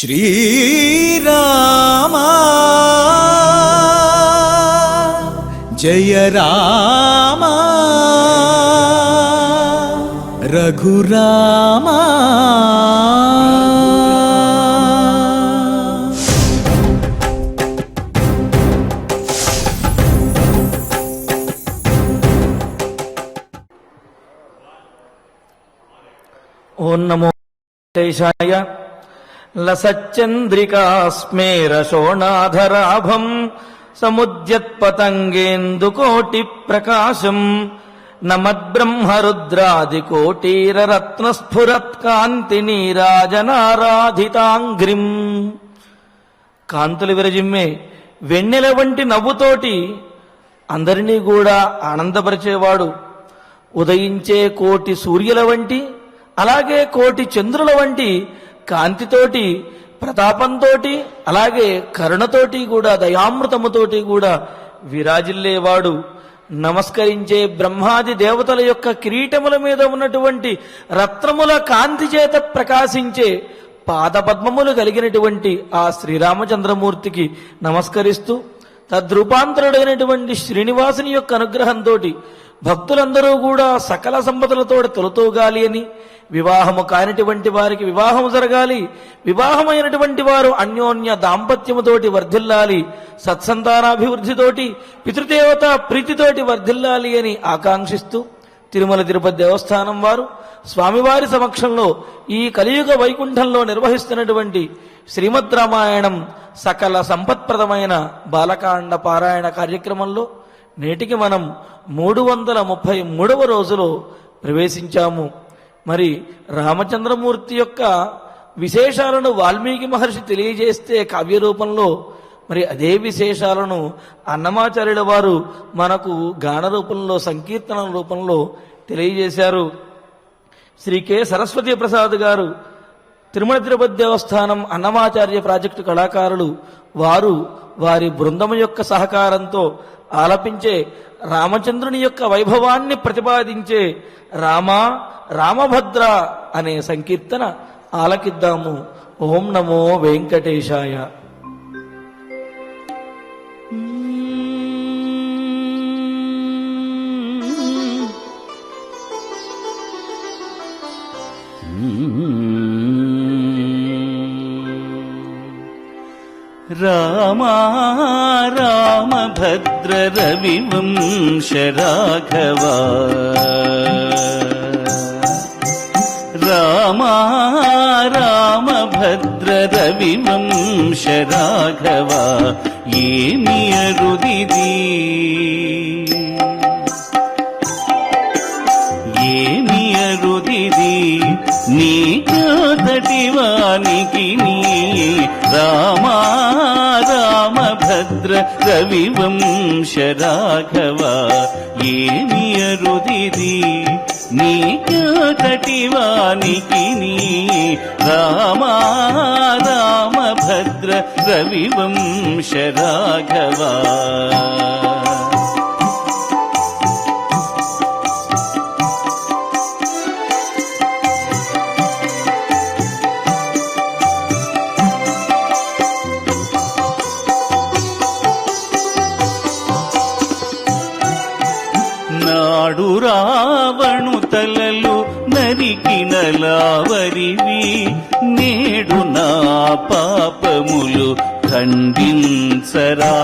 శ్రీరామ జయ రామ రఘురామ ఓం నమో వెంకటేశాయ. లసచ్చంద్రికాస్మేరశోణాధరాభం సముద్యత్పతంగేందుకోటి ప్రకాశం నమద్బ్రహ్మరుద్రాదికోటీరరత్నస్ఫురత్కాంతి నీరాజనారాధితాంగ్రిం. కాంతులు విరజిమ్మే వెన్నెల వంటి నవ్వుతోటి అందరినీ కూడా ఆనందపరిచేవాడు. ఉదయించే కోటి సూర్యుల వంటి, అలాగే కోటి చంద్రుల వంటి కాంతితోటి, ప్రతాపంతోటి, అలాగే కరుణతోటి కూడా, దయామృతముతోటి కూడా విరాజిల్లేవాడు. నమస్కరించే బ్రహ్మాది దేవతల యొక్క కిరీటముల మీద ఉన్నటువంటి రత్నముల కాంతి చేత ప్రకాశించే పాదపద్మములు కలిగినటువంటి ఆ శ్రీరామచంద్రమూర్తికి నమస్కరిస్తూ, తద్రూపాంతరుడైనటువంటి శ్రీనివాసుని యొక్క అనుగ్రహంతో భక్తులందరూ కూడా సకల సంపదలతో తొలతూగాలి అని, వివాహము కానిటువంటి వారికి వివాహము జరగాలి, వివాహమైనటువంటి వారు అన్యోన్య దాంపత్యముతోటి వర్ధిల్లాలి, సత్సంతానాభివృద్ధితోటి, పితృదేవత ప్రీతితోటి వర్ధిల్లాలి అని ఆకాంక్షిస్తూ, తిరుమల తిరుపతి దేవస్థానం వారు స్వామివారి సమక్షంలో ఈ కలియుగ వైకుంఠంలో నిర్వహిస్తున్నటువంటి శ్రీమద్ రామాయణం సకల సంపత్ప్రదమైన బాలకాండ పారాయణ కార్యక్రమంలో నేటికి మనం 333వ రోజులో ప్రవేశించాము. మరి రామచంద్రమూర్తి యొక్క విశేషాలను వాల్మీకి మహర్షి తెలియజేస్తే కావ్య రూపంలో, మరి అదే విశేషాలను అన్నమాచార్యుల వారు మనకు గాన రూపంలో, సంకీర్తన రూపంలో తెలియజేశారు. శ్రీ కె సరస్వతీ ప్రసాద్ గారు, తిరుమల తిరుపతి దేవస్థానం అన్నమాచార్య ప్రాజెక్టు కళాకారులు వారు వారి బృందము యొక్క సహకారంతో ఆలపించే రామచంద్రుని యొక్క వైభవాన్ని ప్రతిపాదించే రామ రామభద్ర అనే సంకీర్తన ఆలకిద్దాము. ఓం నమో వెంకటేశాయ. రామ రామభద్ర రవివంశ రాఘవ, రామ రామభద్ర రవివంశ రాఘవ, ఏమి అరుదిది ఏమి అరుదిది నీ జ్యోతటివానికి నీ రామ రామభద్ర రవివంశ రాఘవ, ఏమి అరుదిది నీ జ్యోతటివానికి నీ రామ రామభద్ర రవివంశ రాఘవ. నాడు రావణు తలలు నరికిన లావరివి, నేడు నా పాపములు ఖండించరారా.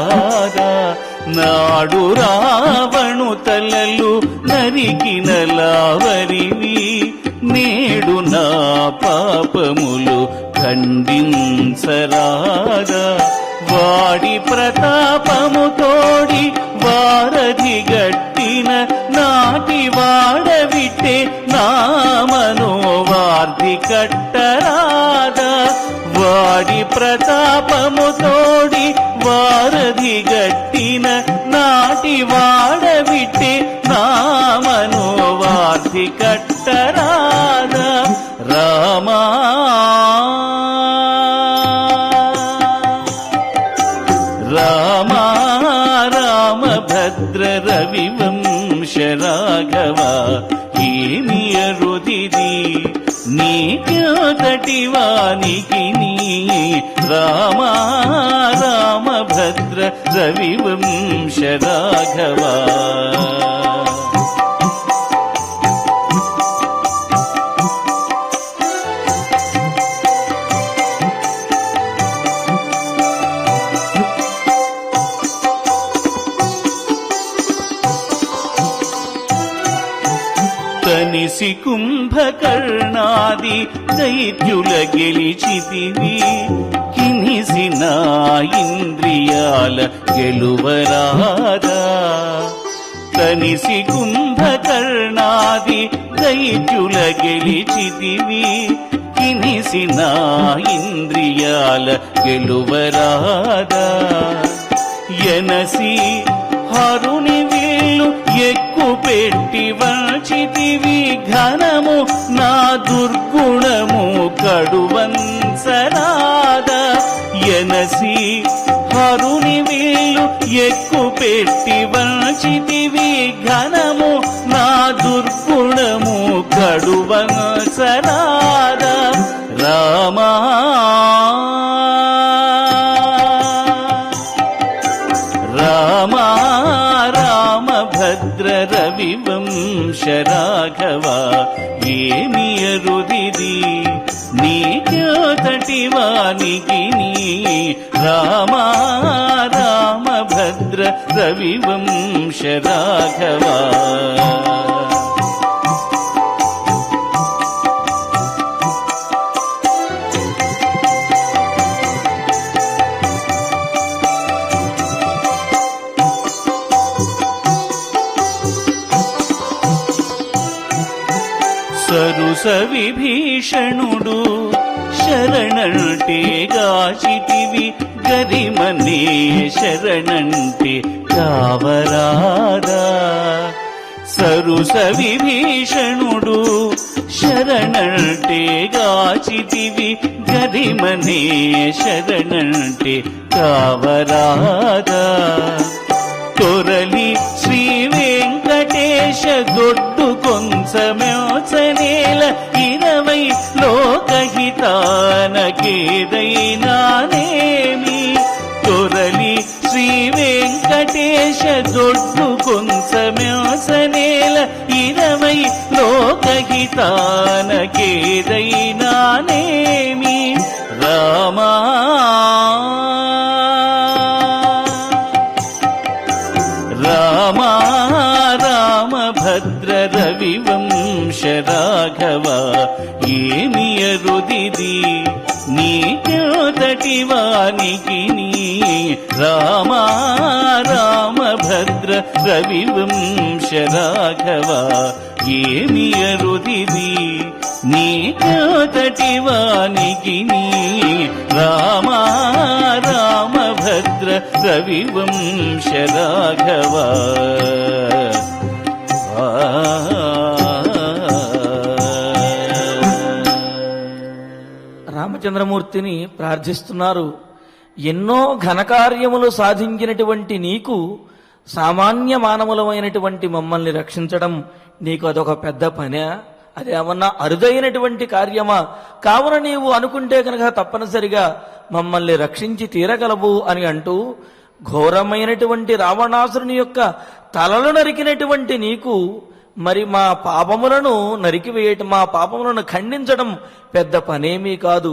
నాడు రావణు తలలు నరికిన లావరివి, నేడు నా పాపములు ఖండించరారా. వాడి ప్రతాపము తోడి వారధి గట్టిన నాటి వాడవిట్టే నామను వార్ధి కట్టరాదా. వాడి ప్రతాపము తోడి వారధి గట్టిన నాటి వాడవిట్టే నామను వార్ధి కట్టరాదా. రామా రామ రామభద్ర రవివంశ రాఘవ, ఏమి అరుదిది నీ నీకంతటి వానికి నీ రామ రామభద్ర రవివంశ రాఘవా. తనిసి కుంభకర్ణాది దైత్యుల గెలిచితివి, కినిసిన ఇంద్రియాల గెలువరాదా. తనిసి కుంభకర్ణాది దైత్యుల గెలిచితివి, కినిసిన ఇంద్రియాల గెలువరాదా. ఎనసి హరుని వీళ్ళు ఎక్కు పెట్టి వంచితివి, ఘనము నా దుర్గుణము కడువంసరాదా. ఎనసి హరుని వీళ్ళు ఎక్కు పెట్టి వంచితివి, ఘనము నా దుర్గుణము కడువంసరాదా. రామా రామా రామభద్ర రవివంశ రాఘవా. ఏమి అరుదిది నీకంతటి వానికి నీ రామా రామభద్ర రవివంశ రాఘవా. సరుస విభీషణుడు శరణంటే గాచితివి, గరిమనే శరణంటే కావరాదా. సరుస విభీషణుడు శరణంటే గాచితివి, గరిమనే శరణంటే కావరాదా. తొరలి శ్రీ వెంకటేశ దొడ్డు కొంచమోచనేల 20 లోకహితానకేదైనానేమి. తొరలి శ్రీ వెంకటేశ దొడ్డు కొంచమోచనేల 20 లోకహితానకేదైనానేమి. రామా రామా రామభద్ర రవివంశ రాఘవా. ఏమి అరుదిది నీకంతటి వానికి నీ రామా రామభద్ర రవివంశ రాఘవా. ఏమి అరుదిది నీకంతటి వానికి నీ రామా రామభద్ర రవివంశ రాఘవా. రామచంద్రమూర్తిని ప్రార్థిస్తున్నారు. ఎన్నో ఘనకార్యములు సాధించినటువంటి నీకు సామాన్య మానవులమైనటువంటి మమ్మల్ని రక్షించడం నీకు అదొక పెద్ద పనే? అదేమన్నా అరుదైనటువంటి కార్యమా? కావున నీవు అనుకుంటే కనుక తప్పనిసరిగా మమ్మల్ని రక్షించి తీరగలవు అని అంటూ ఘోరమైనటువంటి రావణాసురుని యొక్క తలలు నరికినటువంటి నీకు మరి మా పాపములను నరికివేయటం, మా పాపములను ఖండించడం పెద్ద పనేమీ కాదు.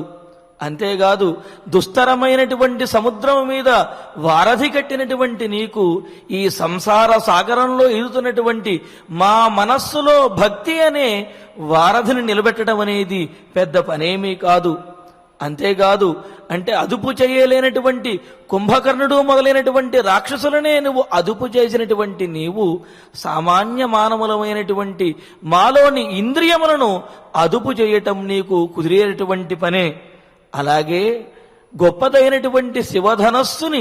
అంతేకాదు దుస్తరమైనటువంటి సముద్రం మీద వారధి కట్టినటువంటి నీకు ఈ సంసార సాగరంలో ఈదుతున్నటువంటి మా మనస్సులో భక్తి అనే వారధిని నిలబెట్టడం అనేది పెద్ద పనేమీ కాదు. అంతేకాదు అంటే అదుపు చేయలేనటువంటి కుంభకర్ణుడు మొదలైనటువంటి రాక్షసులనే నువ్వు అదుపు చేసినటువంటి నీవు సామాన్య మానవులమైనటువంటి మాలోని ఇంద్రియములను అదుపు చేయటం నీకు కుదిరేటువంటి పనే. అలాగే గొప్పదైనటువంటి శివధనస్సుని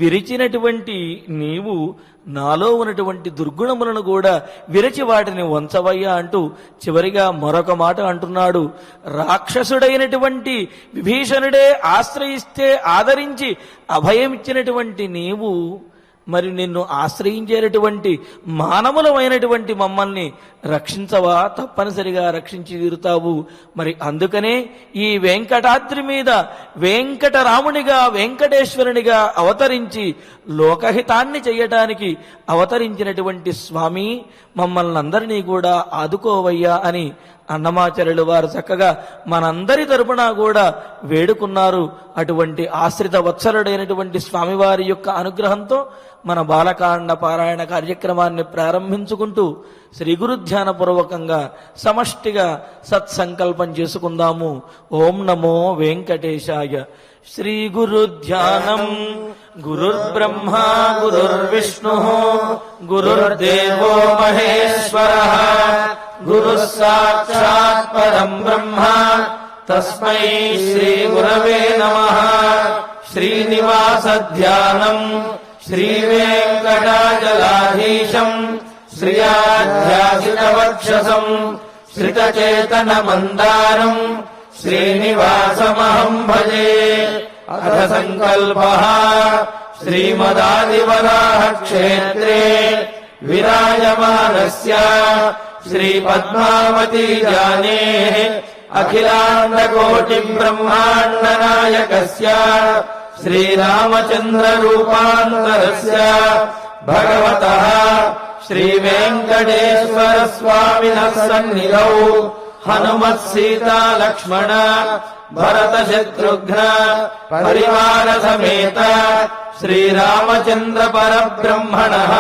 విరిచినటువంటి నీవు నాలో ఉన్నటువంటి దుర్గుణములను కూడా విరచి వాటిని వంచవయ్యా అంటూ చివరిగా మరొక మాట అంటున్నాడు. రాక్షసుడైనటువంటి విభీషణుడే ఆశ్రయిస్తే ఆదరించి అభయమిచ్చినటువంటి నీవు మరి నిన్ను ఆశ్రయించేటటువంటి మానవులమైనటువంటి మమ్మల్ని రక్షించవా? తప్పనిసరిగా రక్షించి తీరుతావు. మరి అందుకనే ఈ వెంకటాద్రి మీద వెంకటరామునిగా వెంకటేశ్వరునిగా అవతరించి లోకహితాన్ని చెయ్యటానికి అవతరించినటువంటి స్వామి, మమ్మల్ని అందరినీ కూడా ఆదుకోవయ్యా అని అన్నమాచార్యులు వారు చక్కగా మనందరి తరపున కూడా వేడుకున్నారు. అటువంటి ఆశ్రిత వత్సలుడైనటువంటి స్వామివారి యొక్క అనుగ్రహంతో మన బాలకాండ పారాయణ కార్యక్రమాన్ని ప్రారంభించుకుంటూ శ్రీ గురు ధ్యానపూర్వకంగా సమష్టిగా సత్సంకల్పం చేసుకుందాము. ఓం నమో వెంకటేశాయ. శ్రీ గురు ధ్యానం. గురుర్బ్రహ్మ గురుర్విష్ణు గురుర్దేవో మహేశ్వరః గురుః సాక్షాత్ పరం బ్రహ్మ తస్మై శ్రీ గురవే నమః. శ్రీనివాస ధ్యానం శ్రీ వెంకటాచలాధీశం శ్రియాధ్యాసితవక్షసం శ్రితచేతన మందారం శ్రీనివాసమహం భజే. అథ సంకల్పః శ్రీమదాదివరాహ క్షేత్రే విరాజమానస్య శ్రీ పద్మావతీ జానేః అఖిలాండకోటి బ్రహ్మాండ నాయకస్య శ్రీరామచంద్ర రూపాంతరస్య భగవతః శ్రీ వెంకటేశ్వర స్వామినః సన్నిధౌ హనుమత్ సీతా లక్ష్మణ భరత శత్రుఘ్న పరివార సమేత శ్రీరామచంద్ర పరబ్రహ్మణః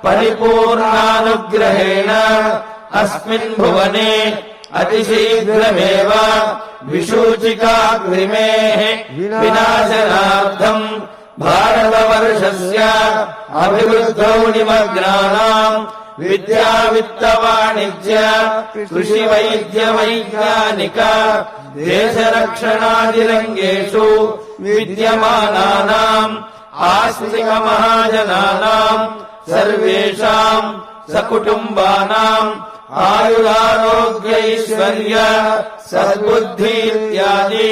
పరిపూర్ణానుగ్రహేణ అస్మిన్ భువనే అతిశీఘ్రమేవ విశూచికాగ్నిమేః వినాశనార్థం భారతవర్షస్య అభివృద్ధౌ నిమగ్నానాం విద్యా విత్త వాణిజ్య కృషి వైద్య వైజ్ఞానిక దేశ రక్షణాదిరంగేషు విద్యమానానాం ఆస్తిక మహాజనానాం సర్వేషాం సకుటుంబానాం ఆయురారోగ్యైశ్వర్య సద్బుద్ధి ఇత్యాది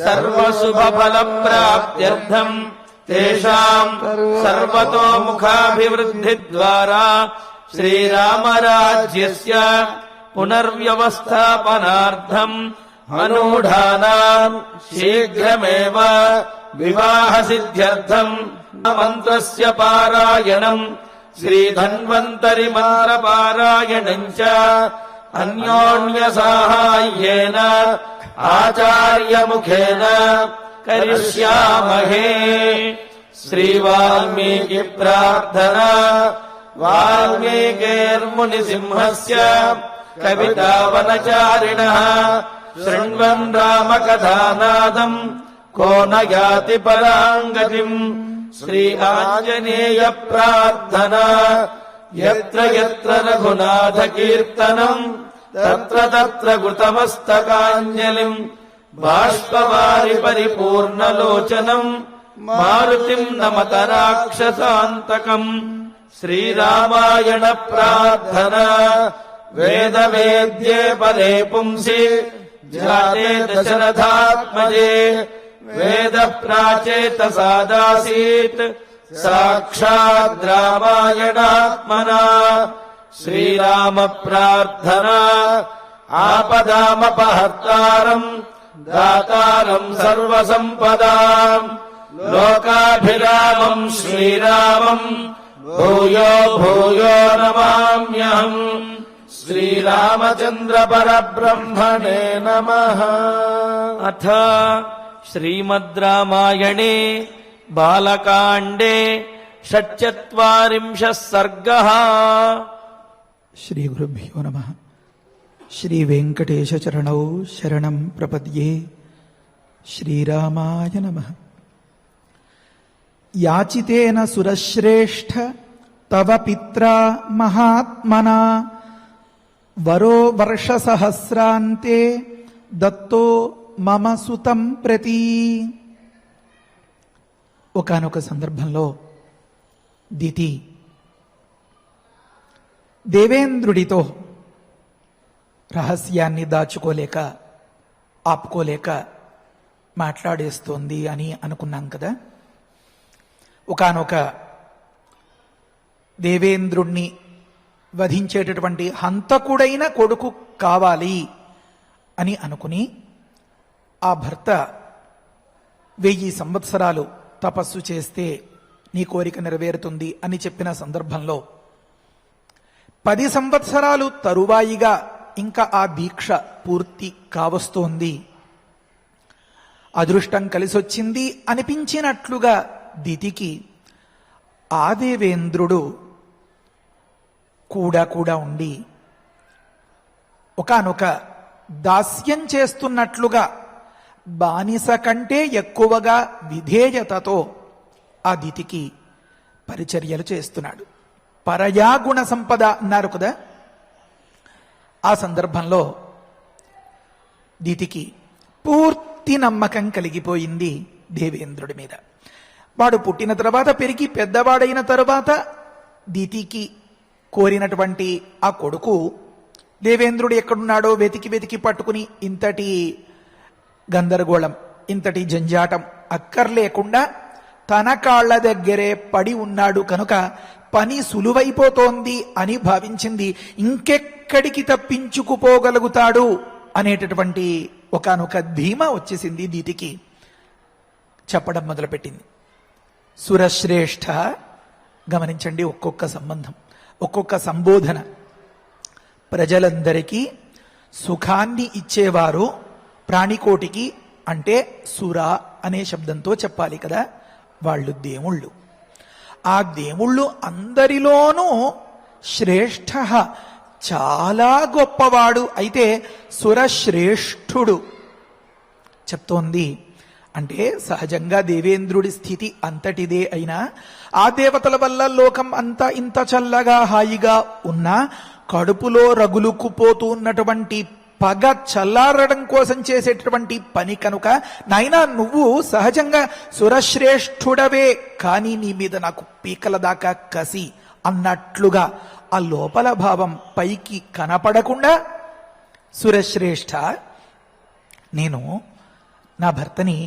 సర్వశుభ ఫల ప్రాప్త్యర్థం తేషాం సర్వతోముఖాభివృద్ధి ద్వారా శ్రీరామరాజ్యస్య పునర్వ్యవస్థాపనార్థం అనూఢానాం శీఘ్రమేవ వివాహ సిద్ధ్యర్థం మంత్రస్య పారాయణం శ్రీధన్వంతరి మంత్ర పారాయణం చ అన్యోన్య సాహాయ్యేన ఆచార్య ముఖేన కరిష్యామహే. శ్రీ వాల్మీకి ప్రార్థనా. వాల్మీకిర్ముని సింహస్య కవితావనచారిణః శృణ్వన్ రామకథానాదం కో న యాతి పరాంగతిం. శ్రీ ఆంజనేయ ప్రార్థనా. యత్ర యత్ర రఘునాథ కీర్తనం తత్ర తత్ర కృతమస్తకాంజలిం బాష్పవారి పరిపూర్ణలోచనం మారుతిం నమత రాక్షసాంతకం. శ్రీరామాయణ ప్రార్థనా. వేద వేద్యే పదే పుంసి జాతే దశరథాత్మజే వేద ప్రాచేతసాదాసీత్ సాక్షాద్ రామాయణాత్మనా. శ్రీరామ ప్రార్థనా. ఆపదామపహర్తారం దాతారం సర్వసంపదాం లోకాభిరామం శ్రీరామం భూయో భూయో నమామ్యహం. శ్రీరామచంద్ర పరబ్రహ్మణే నమః. అథ శ్రీమద్ రామాయణే బాలకాండే షట్చత్వారింశః సర్గః. శ్రీ గురుభ్యో నమః. శ్రీ వెంకటేశ చరణౌ శరణం ప్రపద్యే. శ్రీరామాయ నమః. యాచితేన సురశ్రేష్ఠ తవ పిత్రా మహాత్మనా వరో వర్షసహస్రాంతే దత్తో మమ సుతం ప్రతి. ఒకానొక సందర్భంలో దితి దేవేంద్రుడితో రహస్యాన్ని దాచుకోలేక ఆపుకోలేక మాట్లాడేస్తోంది అని అనుకున్నాం కదా. ఒకానొక దేవేంద్రుణ్ణి వధించేటటువంటి హంతకుడైన కొడుకు కావాలి అని అనుకుని ఆ భర్త 1000 సంవత్సరాలు తపస్సు చేస్తే నీ కోరిక నెరవేరుతుంది అని చెప్పిన సందర్భంలో 10 సంవత్సరాలు తరువాయిగా ఇంకా ఆ దీక్ష పూర్తి కావస్తోంది. అదృష్టం కలిసొచ్చింది అనిపించినట్లుగా దితికి ఆ దేవేంద్రుడు కూడా ఉండి ఒకానొక దాస్యం చేస్తున్నట్లుగా బానిస కంటే ఎక్కువగా విధేయతతో ఆ దితికి పరిచర్యలు చేస్తున్నాడు. పరయా గుణ సంపద అన్నారు కదా. ఆ సందర్భంలో దితికి పూర్తి నమ్మకం కలిగిపోయింది దేవేంద్రుడి మీద. వాడు పుట్టిన తర్వాత పెరిగి పెద్దవాడైన తరువాత దితికి కోరినటువంటి ఆ కొడుకు దేవేంద్రుడు ఎక్కడున్నాడో వెతికి పట్టుకుని ఇంతటి గందరగోళం, ఇంతటి జంజాటం అక్కర్లేకుండా తన కాళ్ల దగ్గరే పడి ఉన్నాడు కనుక పని సులువైపోతోంది అని భావించింది. ఇంకెక్కడికి తప్పించుకుపోగలుగుతాడు అనేటటువంటి ఒకానొక ధీమా వచ్చేసింది దితికి. చెప్పడం మొదలుపెట్టింది. సురశ్రేష్ఠ, గమనించండి, ఒక్కొక్క సంబంధం, ఒక్కొక్క సంబోధన. ప్రజలందరికీ సుఖాన్ని ఇచ్చేవారు ప్రాణికోటికి అంటే సుర అనే శబ్దంతో చెప్పాలి కదా. వాళ్ళు దేవుళ్ళు. ఆ దేవుళ్ళు అందరిలోనూ శ్రేష్ఠ, చాలా గొప్పవాడు. అయితే సురశ్రేష్ఠుడు చెప్తోంది. అంటే సహజంగా దేవేంద్రుడి స్థితి అంతటిదే అయినా ఆ దేవతల వల్ల లోకం అంతా ఇంత చల్లగా హాయిగా ఉన్నా కడుపులో రగులుకుపోతూ ఉన్నటువంటి పగ చల్లారడం కోసం చేసేటటువంటి పని కనుక నాయనా నువ్వు సహజంగా సురశ్రేష్ఠుడవే, కానీ నీ మీద నాకు పీకల దాకా కసి అన్నట్లుగా ఆ లోపల భావం పైకి కనపడకుండా సురశ్రేష్ఠ, నేను నా భర్తని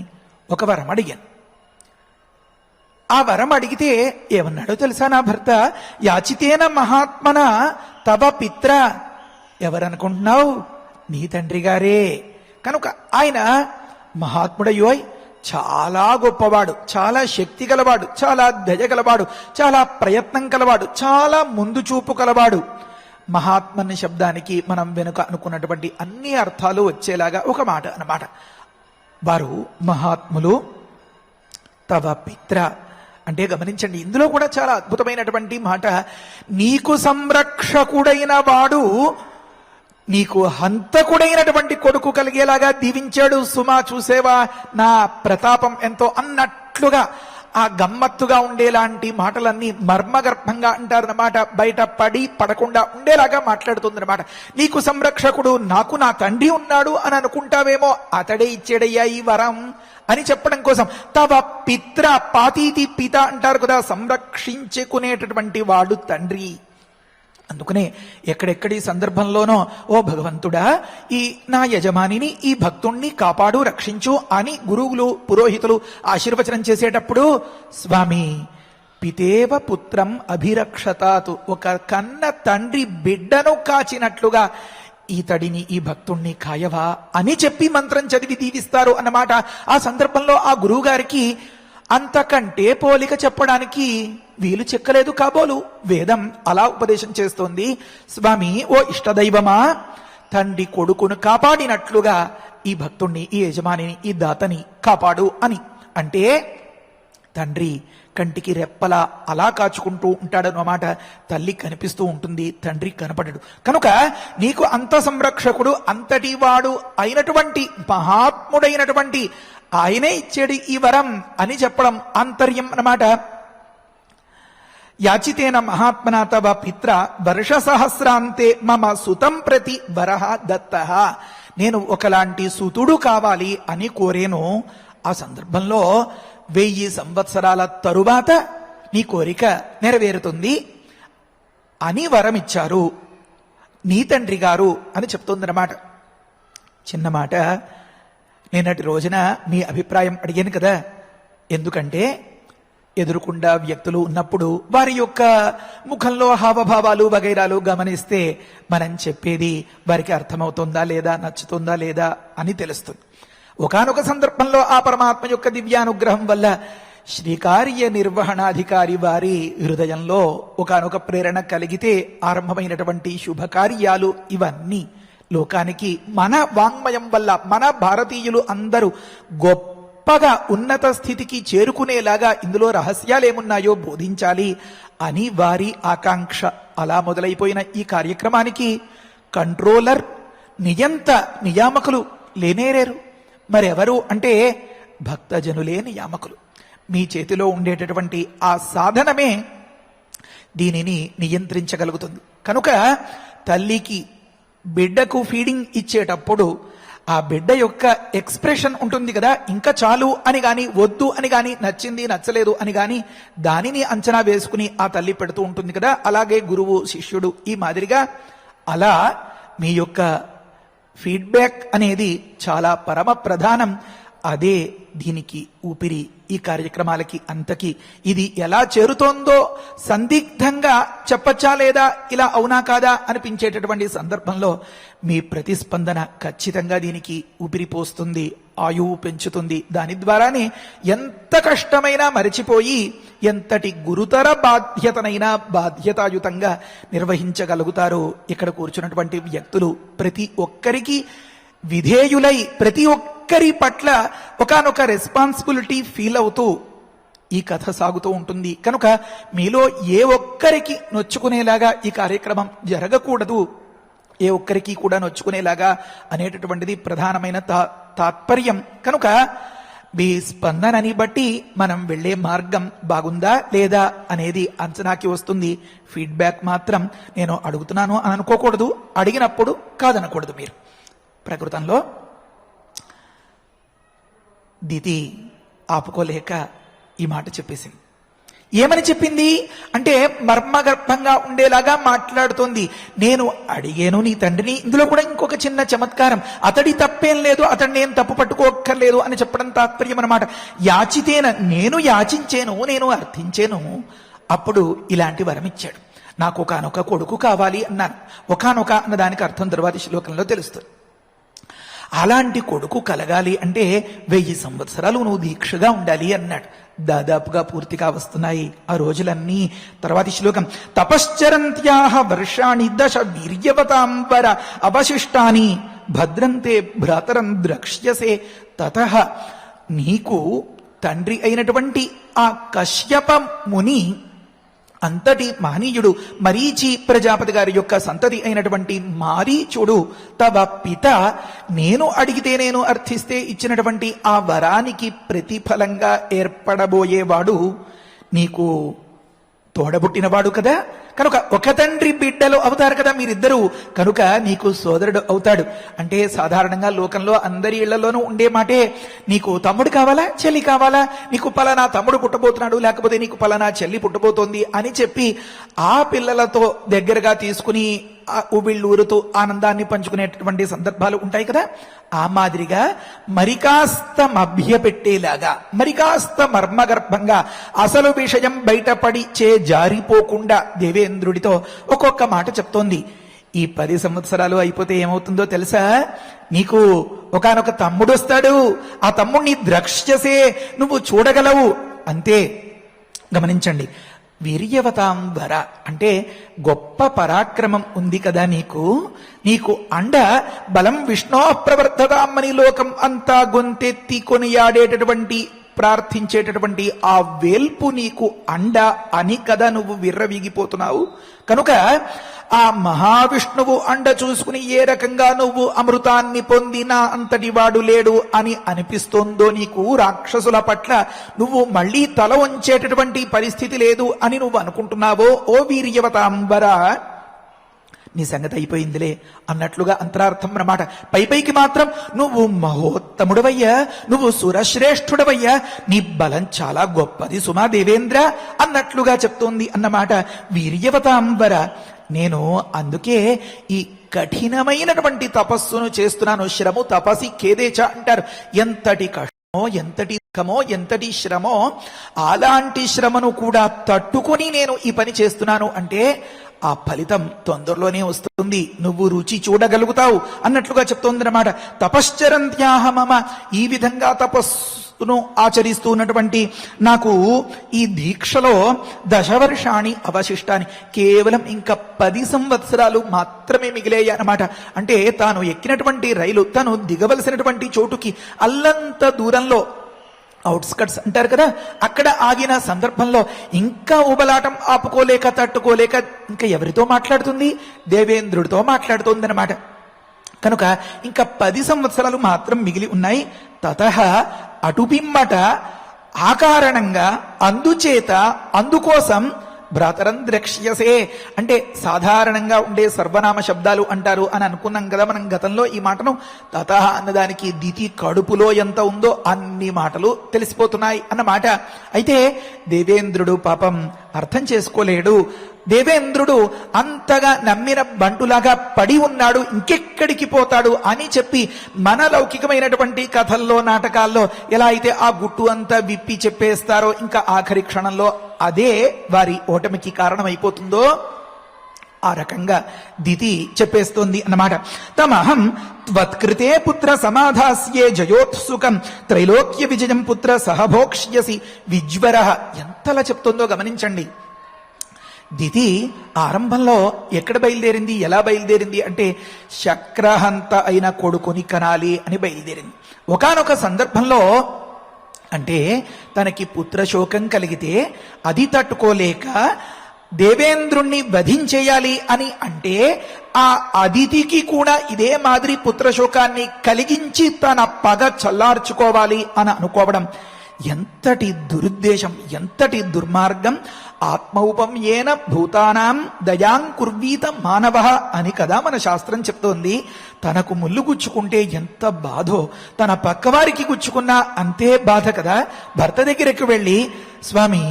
ఒక వరం అడిగాను. ఆ వరం అడిగితే ఏమన్నాడో తెలుసా నా భర్త? యాచితేన మహాత్మన తవ పిత్ర. ఎవరనుకుంటున్నావు? నీ తండ్రి గారే. కనుక ఆయన మహాత్ముడయ్యోయ్, చాలా గొప్పవాడు, చాలా శక్తి గలవాడు, చాలా దయ గలవాడు, చాలా ప్రయత్నం కలవాడు, చాలా ముందు చూపు కలవాడు. మహాత్మని శబ్దానికి మనం వెనుక అనుకున్నటువంటి అన్ని అర్థాలు వచ్చేలాగా ఒక మాట అన్నమాట. వారు మహాత్ములు. తవ పిత్ర అంటే గమనించండి, ఇందులో కూడా చాలా అద్భుతమైనటువంటి మాట. నీకు సంరక్షకుడైన వాడు నీకు హంతకుడైనటువంటి కొడుకు కలిగేలాగా దీవించాడు సుమా. చూసేవా నా ప్రతాపం ఎంతో అన్నట్లుగా ఆ గమ్మత్తుగా ఉండేలాంటి మాటలన్నీ మర్మగర్భంగా అంటారన్నమాట. బయట పడకుండా ఉండేలాగా మాట్లాడుతుందన్నమాట. నీకు సంరక్షకుడు నాకు నా తండ్రి ఉన్నాడు అని అనుకుంటావేమో, అతడే ఇచ్చేడయ్యా ఈ వరం అని చెప్పడం కోసం. తవ పిత్ర, పాతీతి పిత అంటారు కదా, సంరక్షించుకునేటటువంటి వాడు తండ్రి. అందుకనే ఎక్కడెక్కడి సందర్భంలోనో ఓ భగవంతుడా, ఈ నా యజమానిని, ఈ భక్తుణ్ణి కాపాడు, రక్షించు అని గురువులు పురోహితులు ఆశీర్వచనం చేసేటప్పుడు స్వామి పితేవ పుత్రం అభిరక్షతాతు, ఒక కన్న తండ్రి బిడ్డను కాచినట్లుగా ఈతడిని, ఈ భక్తుణ్ణి కాయవా అని చెప్పి మంత్రం చదివి దీవిస్తారు అన్నమాట. ఆ సందర్భంలో ఆ గురువు గారికి అంతకంటే పోలిక చెప్పడానికి వీలు చెక్కలేదు కాబోలు. వేదం అలా ఉపదేశం చేస్తోంది. స్వామి, ఓ ఇష్టదైవమా, తండ్రి కొడుకును కాపాడినట్లుగా ఈ భక్తుణ్ణి, ఈ యజమానిని, ఈ దాతని కాపాడు అని. అంటే తండ్రి కంటికి రెప్పలా అలా కాచుకుంటూ ఉంటాడన్నమాట. తల్లి కనిపిస్తూ ఉంటుంది, తండ్రి కనపడడు. కనుక నీకు అంత సంరక్షకుడు, అంతటి వాడు అయినటువంటి మహాత్ముడైనటువంటి ఆయనే ఇచ్చాడు ఈ వరం అని చెప్పడం ఆంతర్యం అన్నమాట. యాచితేన మహాత్మన తవ పిత్ర వర్ష సహస్రాంతే మమ సుతం ప్రతి వరహ దత్తః. నేను ఒకలాంటి సుతుడు కావాలి అని కోరేను. ఆ సందర్భంలో 1000 సంవత్సరాల తరువాత నీ కోరిక నెరవేరుతుంది అని వరం ఇచ్చారు నీ తండ్రి గారు అని చెప్తుందన్నమాట. చిన్న మాట, నిన్నటి రోజున మీ అభిప్రాయం అడిగాను కదా. ఎందుకంటే ఎదురుకుండా వ్యక్తులు ఉన్నప్పుడు వారి యొక్క ముఖంలో హావభావాలు వగైరాలు గమనిస్తే మనం చెప్పేది వారికి అర్థమవుతుందా లేదా, నచ్చుతుందా లేదా అని తెలుస్తుంది. ఒకానొక సందర్భంలో ఆ పరమాత్మ యొక్క దివ్యానుగ్రహం వల్ల శ్రీకార్య నిర్వహణాధికారి వారి హృదయంలో ఒకానొక ప్రేరణ కలిగితే ఆరంభమైనటువంటి శుభకార్యాలు ఇవన్నీ లోకానికి మన వాంగ్మయం వల్ల మన భారతీయులు అందరూ గొప్పగా ఉన్నత స్థితికి చేరుకునేలాగా ఇందులో రహస్యాలేమున్నాయో బోధించాలి అని వారి ఆకాంక్ష. అలా మొదలైపోయిన ఈ కార్యక్రమానికి కంట్రోలర్, నియంత, నియామకులు లేనేరేరు. మరెవరు అంటే భక్తజనులే నియామకులు. మీ చేతిలో ఉండేటటువంటి ఆ సాధనమే దీనిని నియంత్రించగలుగుతుంది. కనుక తల్లికి బిడ్డకు ఫీడింగ్ ఇచ్చేటప్పుడు ఆ బిడ్డ యొక్క ఎక్స్ప్రెషన్ ఉంటుంది కదా, ఇంకా చాలు అని గాని, వద్దు అని గాని, నచ్చింది నచ్చలేదు అని గాని దానిని అంచనా వేసుకుని ఆ తల్లి పెడుతూ ఉంటుంది కదా. అలాగే గురువు శిష్యుడు ఈ మాదిరిగా అలా మీ యొక్క ఫీడ్బ్యాక్ అనేది చాలా పరమ ప్రధానం. అదే దీనికి ఊపిరి, ఈ కార్యక్రమాలకి అంతకి. ఇది ఎలా చేరుతోందో సందిగ్ధంగా చెప్పచ్చా లేదా, ఇలా అవునా కాదా అనిపించేటటువంటి సందర్భంలో మీ ప్రతిస్పందన ఖచ్చితంగా దీనికి ఊపిరి పోస్తుంది, ఆయువు పెంచుతుంది. దాని ద్వారానే ఎంత కష్టమైనా మరిచిపోయి ఎంతటి గురుతర బాధ్యతనైనా బాధ్యతాయుతంగా నిర్వహించగలుగుతారు. ఇక్కడ కూర్చున్నటువంటి వ్యక్తులు ప్రతి ఒక్కరికి విధేయులై ప్రతి ఒక్కరి పట్ల ఒకానొక రెస్పాన్సిబిలిటీ ఫీల్ అవుతూ ఈ కథ సాగుతూ ఉంటుంది. కనుక మీలో ఏ ఒక్కరికి నొచ్చుకునేలాగా ఈ కార్యక్రమం జరగకూడదు, ఏ ఒక్కరికి కూడా నొచ్చుకునేలాగా అనేటటువంటిది ప్రధానమైన తాత్పర్యం. కనుక మీ స్పందనని బట్టి మనం వెళ్లే మార్గం బాగుందా లేదా అనేది అంచనాకి వస్తుంది. ఫీడ్బ్యాక్ మాత్రం నేను అడుగుతున్నాను అని అనుకోకూడదు, అడిగినప్పుడు కాదనకూడదు. మీరు ప్రకృతంలో దితి ఆపుకోలేక ఈ మాట చెప్పేసింది. ఏమని చెప్పింది అంటే మర్మగర్భంగా ఉండేలాగా మాట్లాడుతోంది. నేను అడిగాను నీ తండ్రిని. ఇందులో కూడా ఇంకొక చిన్న చమత్కారం, అతడి తప్పేం లేదు, అతడు నేను తప్పు పట్టుకోక్కర్లేదు అని చెప్పడం తాత్పర్యం అన్నమాట. యాచితేన, నేను యాచించాను, నేను అర్థించాను, అప్పుడు ఇలాంటి వరం ఇచ్చాడు. నాకు ఒకనొక కొడుకు కావాలి అన్నాను. ఒకనొక అన్న దానికి అర్థం తరువాతి శ్లోకంలో తెలుస్తుంది. అలాంటి కొడుకు కలగాలి అంటే 1000 సంవత్సరాలు నువ్వు దీక్షగా ఉండాలి అన్నాడు. దాదాపుగా పూర్తిగా వస్తున్నాయి ఆ రోజులన్నీ. తర్వాతి శ్లోకం, తపశ్చరంత్యాహ వర్షాణి దశ వీర్యవతాంబర అవశిష్టాని భద్రంతే భ్రాతరం ద్రక్ష్యసే తతః. నీకు తండ్రి అయినటువంటి ఆ కశ్యప ముని అంతటి మహనీయుడు మరీచి ప్రజాపతి గారి యొక్క సంతతి అయినటువంటి మారీచుడు తవ పిత నేను అడిగితే, నేను అర్థిస్తే ఇచ్చినటువంటి ఆ వరానికి ప్రతిఫలంగా ఏర్పడబోయేవాడు నీకు తోడబుట్టినవాడు కదా. కనుక ఒక తండ్రి బిడ్డలు అవుతారు కదా మీరిద్దరూ. కనుక నీకు సోదరుడు అవుతాడు. అంటే సాధారణంగా లోకంలో అందరి ఇళ్లలోనూ ఉండే మాటే, నీకు తమ్ముడు కావాలా, చెల్లి కావాలా, నీకు పలానా తమ్ముడు పుట్టబోతున్నాడు, లేకపోతే నీకు పలానా చెల్లి పుట్టబోతోంది అని చెప్పి ఆ పిల్లలతో దగ్గరగా తీసుకుని ఉబిళ్ళూరుతూ ఆనందాన్ని పంచుకునేటటువంటి సందర్భాలు ఉంటాయి కదా. ఆ మాదిరిగా మరికాస్త మభ్యపెట్టేలాగా, మరికాస్త మర్మగర్భంగా, అసలు విషయం బయటపడి జారిపోకుండా దేవేంద్రుడితో ఒక్కొక్క మాట చెప్తోంది. ఈ 10 సంవత్సరాలు అయిపోతే ఏమవుతుందో తెలుసా? నీకు ఒకానొక తమ్ముడు వస్తాడు. ఆ తమ్ముడిని ద్రక్ష్యసే, నువ్వు చూడగలవు. అంతే. గమనించండి, వీర్యవతాంబర అంటే గొప్ప పరాక్రమం ఉంది కదా నీకు. నీకు అండ బలం విష్ణో ప్రవర్ధతామని లోకం అంతా గొంతెత్తి కొనియాడేటటువంటి ప్రార్థించేటటువంటి ఆ వేల్పు నీకు అండ అని కదా నువ్వు విర్రవీగిపోతున్నావు. కనుక ఆ మహావిష్ణువు అండ చూసుకుని ఏ రకంగా నువ్వు అమృతాన్ని పొందినా అంతటి వాడు లేడు అని అనిపిస్తోందో నీకు, రాక్షసుల పట్ల నువ్వు మళ్లీ తల వంచేటటువంటి పరిస్థితి లేదు అని నువ్వు అనుకుంటున్నావో, ఓ వీర్యవతాంబర, నీ సంగతి అయిపోయిందిలే అన్నట్లుగా అంతరార్థం అన్నమాట. పైకి మాత్రం నువ్వు మహోత్తముడవయ్యా, నువ్వు సురశ్రేష్ఠుడవయ్యా, నీ బలం చాలా గొప్పది సుమా దేవేంద్ర అన్నట్లుగా చెప్తోంది అన్నమాట. వీర్యవతాంబర, నేను అందుకే ఈ కఠినమైనటువంటి తపస్సును చేస్తున్నాను. శ్రము తపసి ఖేదేచ అంటారు. ఎంతటి కష్టమో, ఎంతటి కమో ఎంతటి శ్రమో అలాంటి శ్రమను కూడా తట్టుకొని నేను ఈ పని చేస్తున్నాను అంటే ఆ ఫలితం తొందరలోనే వస్తుంది, నువ్వు రుచి చూడగలుగుతావు అన్నట్లుగా చెప్తోందన్నమాట. తపశ్చరంత్యాహమమ, ఈ విధంగా తపస్సును ఆచరిస్తూ ఉన్నటువంటి నాకు ఈ దీక్షలో 10 వర్షాణి అవశిష్టాన్ని, కేవలం ఇంకా 10 సంవత్సరాలు మాత్రమే మిగిలేయ అన్నమాట. అంటే తాను ఎక్కినటువంటి రైలు తను దిగవలసినటువంటి చోటుకి అల్లంత దూరంలో, అవుట్స్కట్స్ అంటారు కదా, అక్కడ ఆగిన సందర్భంలో ఇంకా ఉబలాటం ఆపుకోలేక తట్టుకోలేక ఇంకా ఎవరితో మాట్లాడుతుంది? దేవేంద్రుడితో మాట్లాడుతోందనమాట. కనుక ఇంకా 10 సంవత్సరాలు మాత్రం మిగిలి ఉన్నాయి. తతః అటుపిమ్మట ఆ కారణంగా అందుచేత అందుకోసం భ్రాతరం ద్రక్ష్యసే అంటే సాధారణంగా ఉండే సర్వనామ శబ్దాలు అంటారు అని అనుకున్నాం కదా మనం గతంలో. ఈ మాటను తతః అన్నదానికి దితి కడుపులో ఎంత ఉందో అన్ని మాటలు తెలిసిపోతున్నాయి అన్నమాట. అయితే దేవేంద్రుడు పాపం అర్థం చేసుకోలేడు. దేవేంద్రుడు అంతగా నమ్మిన బంటులాగా పడి ఉన్నాడు, ఇంకెక్కడికి పోతాడు అని చెప్పి మన లౌకికమైనటువంటి కథల్లో నాటకాల్లో ఎలా అయితే ఆ గుట్టు అంతా విప్పి చెప్పేస్తారో ఇంకా ఆఖరి క్షణంలో అదే వారి ఓటమికి కారణమైపోతుందో ఆ రకంగా దితి చెప్పేస్తోంది అన్నమాట. తమహం త్వత్కృతే పుత్ర సమాధాస్యే జయోత్సుకం త్రైలోక్య విజయం పుత్ర సహభోక్ష్యసి విజ్వర. ఎంతలా చెప్తోందో గమనించండి. దితి ఆరంభంలో ఎక్కడ బయలుదేరింది, ఎలా బయలుదేరింది అంటే శక్రహంత అయిన కొడుకుని కనాలి అని బయలుదేరింది. ఒకానొక సందర్భంలో అంటే తనకి పుత్రశోకం కలిగితే అది తట్టుకోలేక దేవేంద్రుణ్ణి వధించేయాలి అని అంటే ఆ అదితికి కూడా ఇదే మాదిరి పుత్రశోకాన్ని కలిగించి తన పగ చల్లార్చుకోవాలి అని అనుకోవడం ఎంతటి దురుద్దేశం, ఎంతటి దుర్మార్గం. ఆత్మౌపమ్యేన భూతానాం దయాం కుర్వీత మానవ అని కదా మన శాస్త్రం చెప్తోంది. తనకు ముళ్ళు గుచ్చుకుంటే ఎంత బాధో తన పక్కవారికి గుచ్చుకున్నా అంతే బాధ కదా. భర్త దగ్గరికి వెళ్ళి స్వామి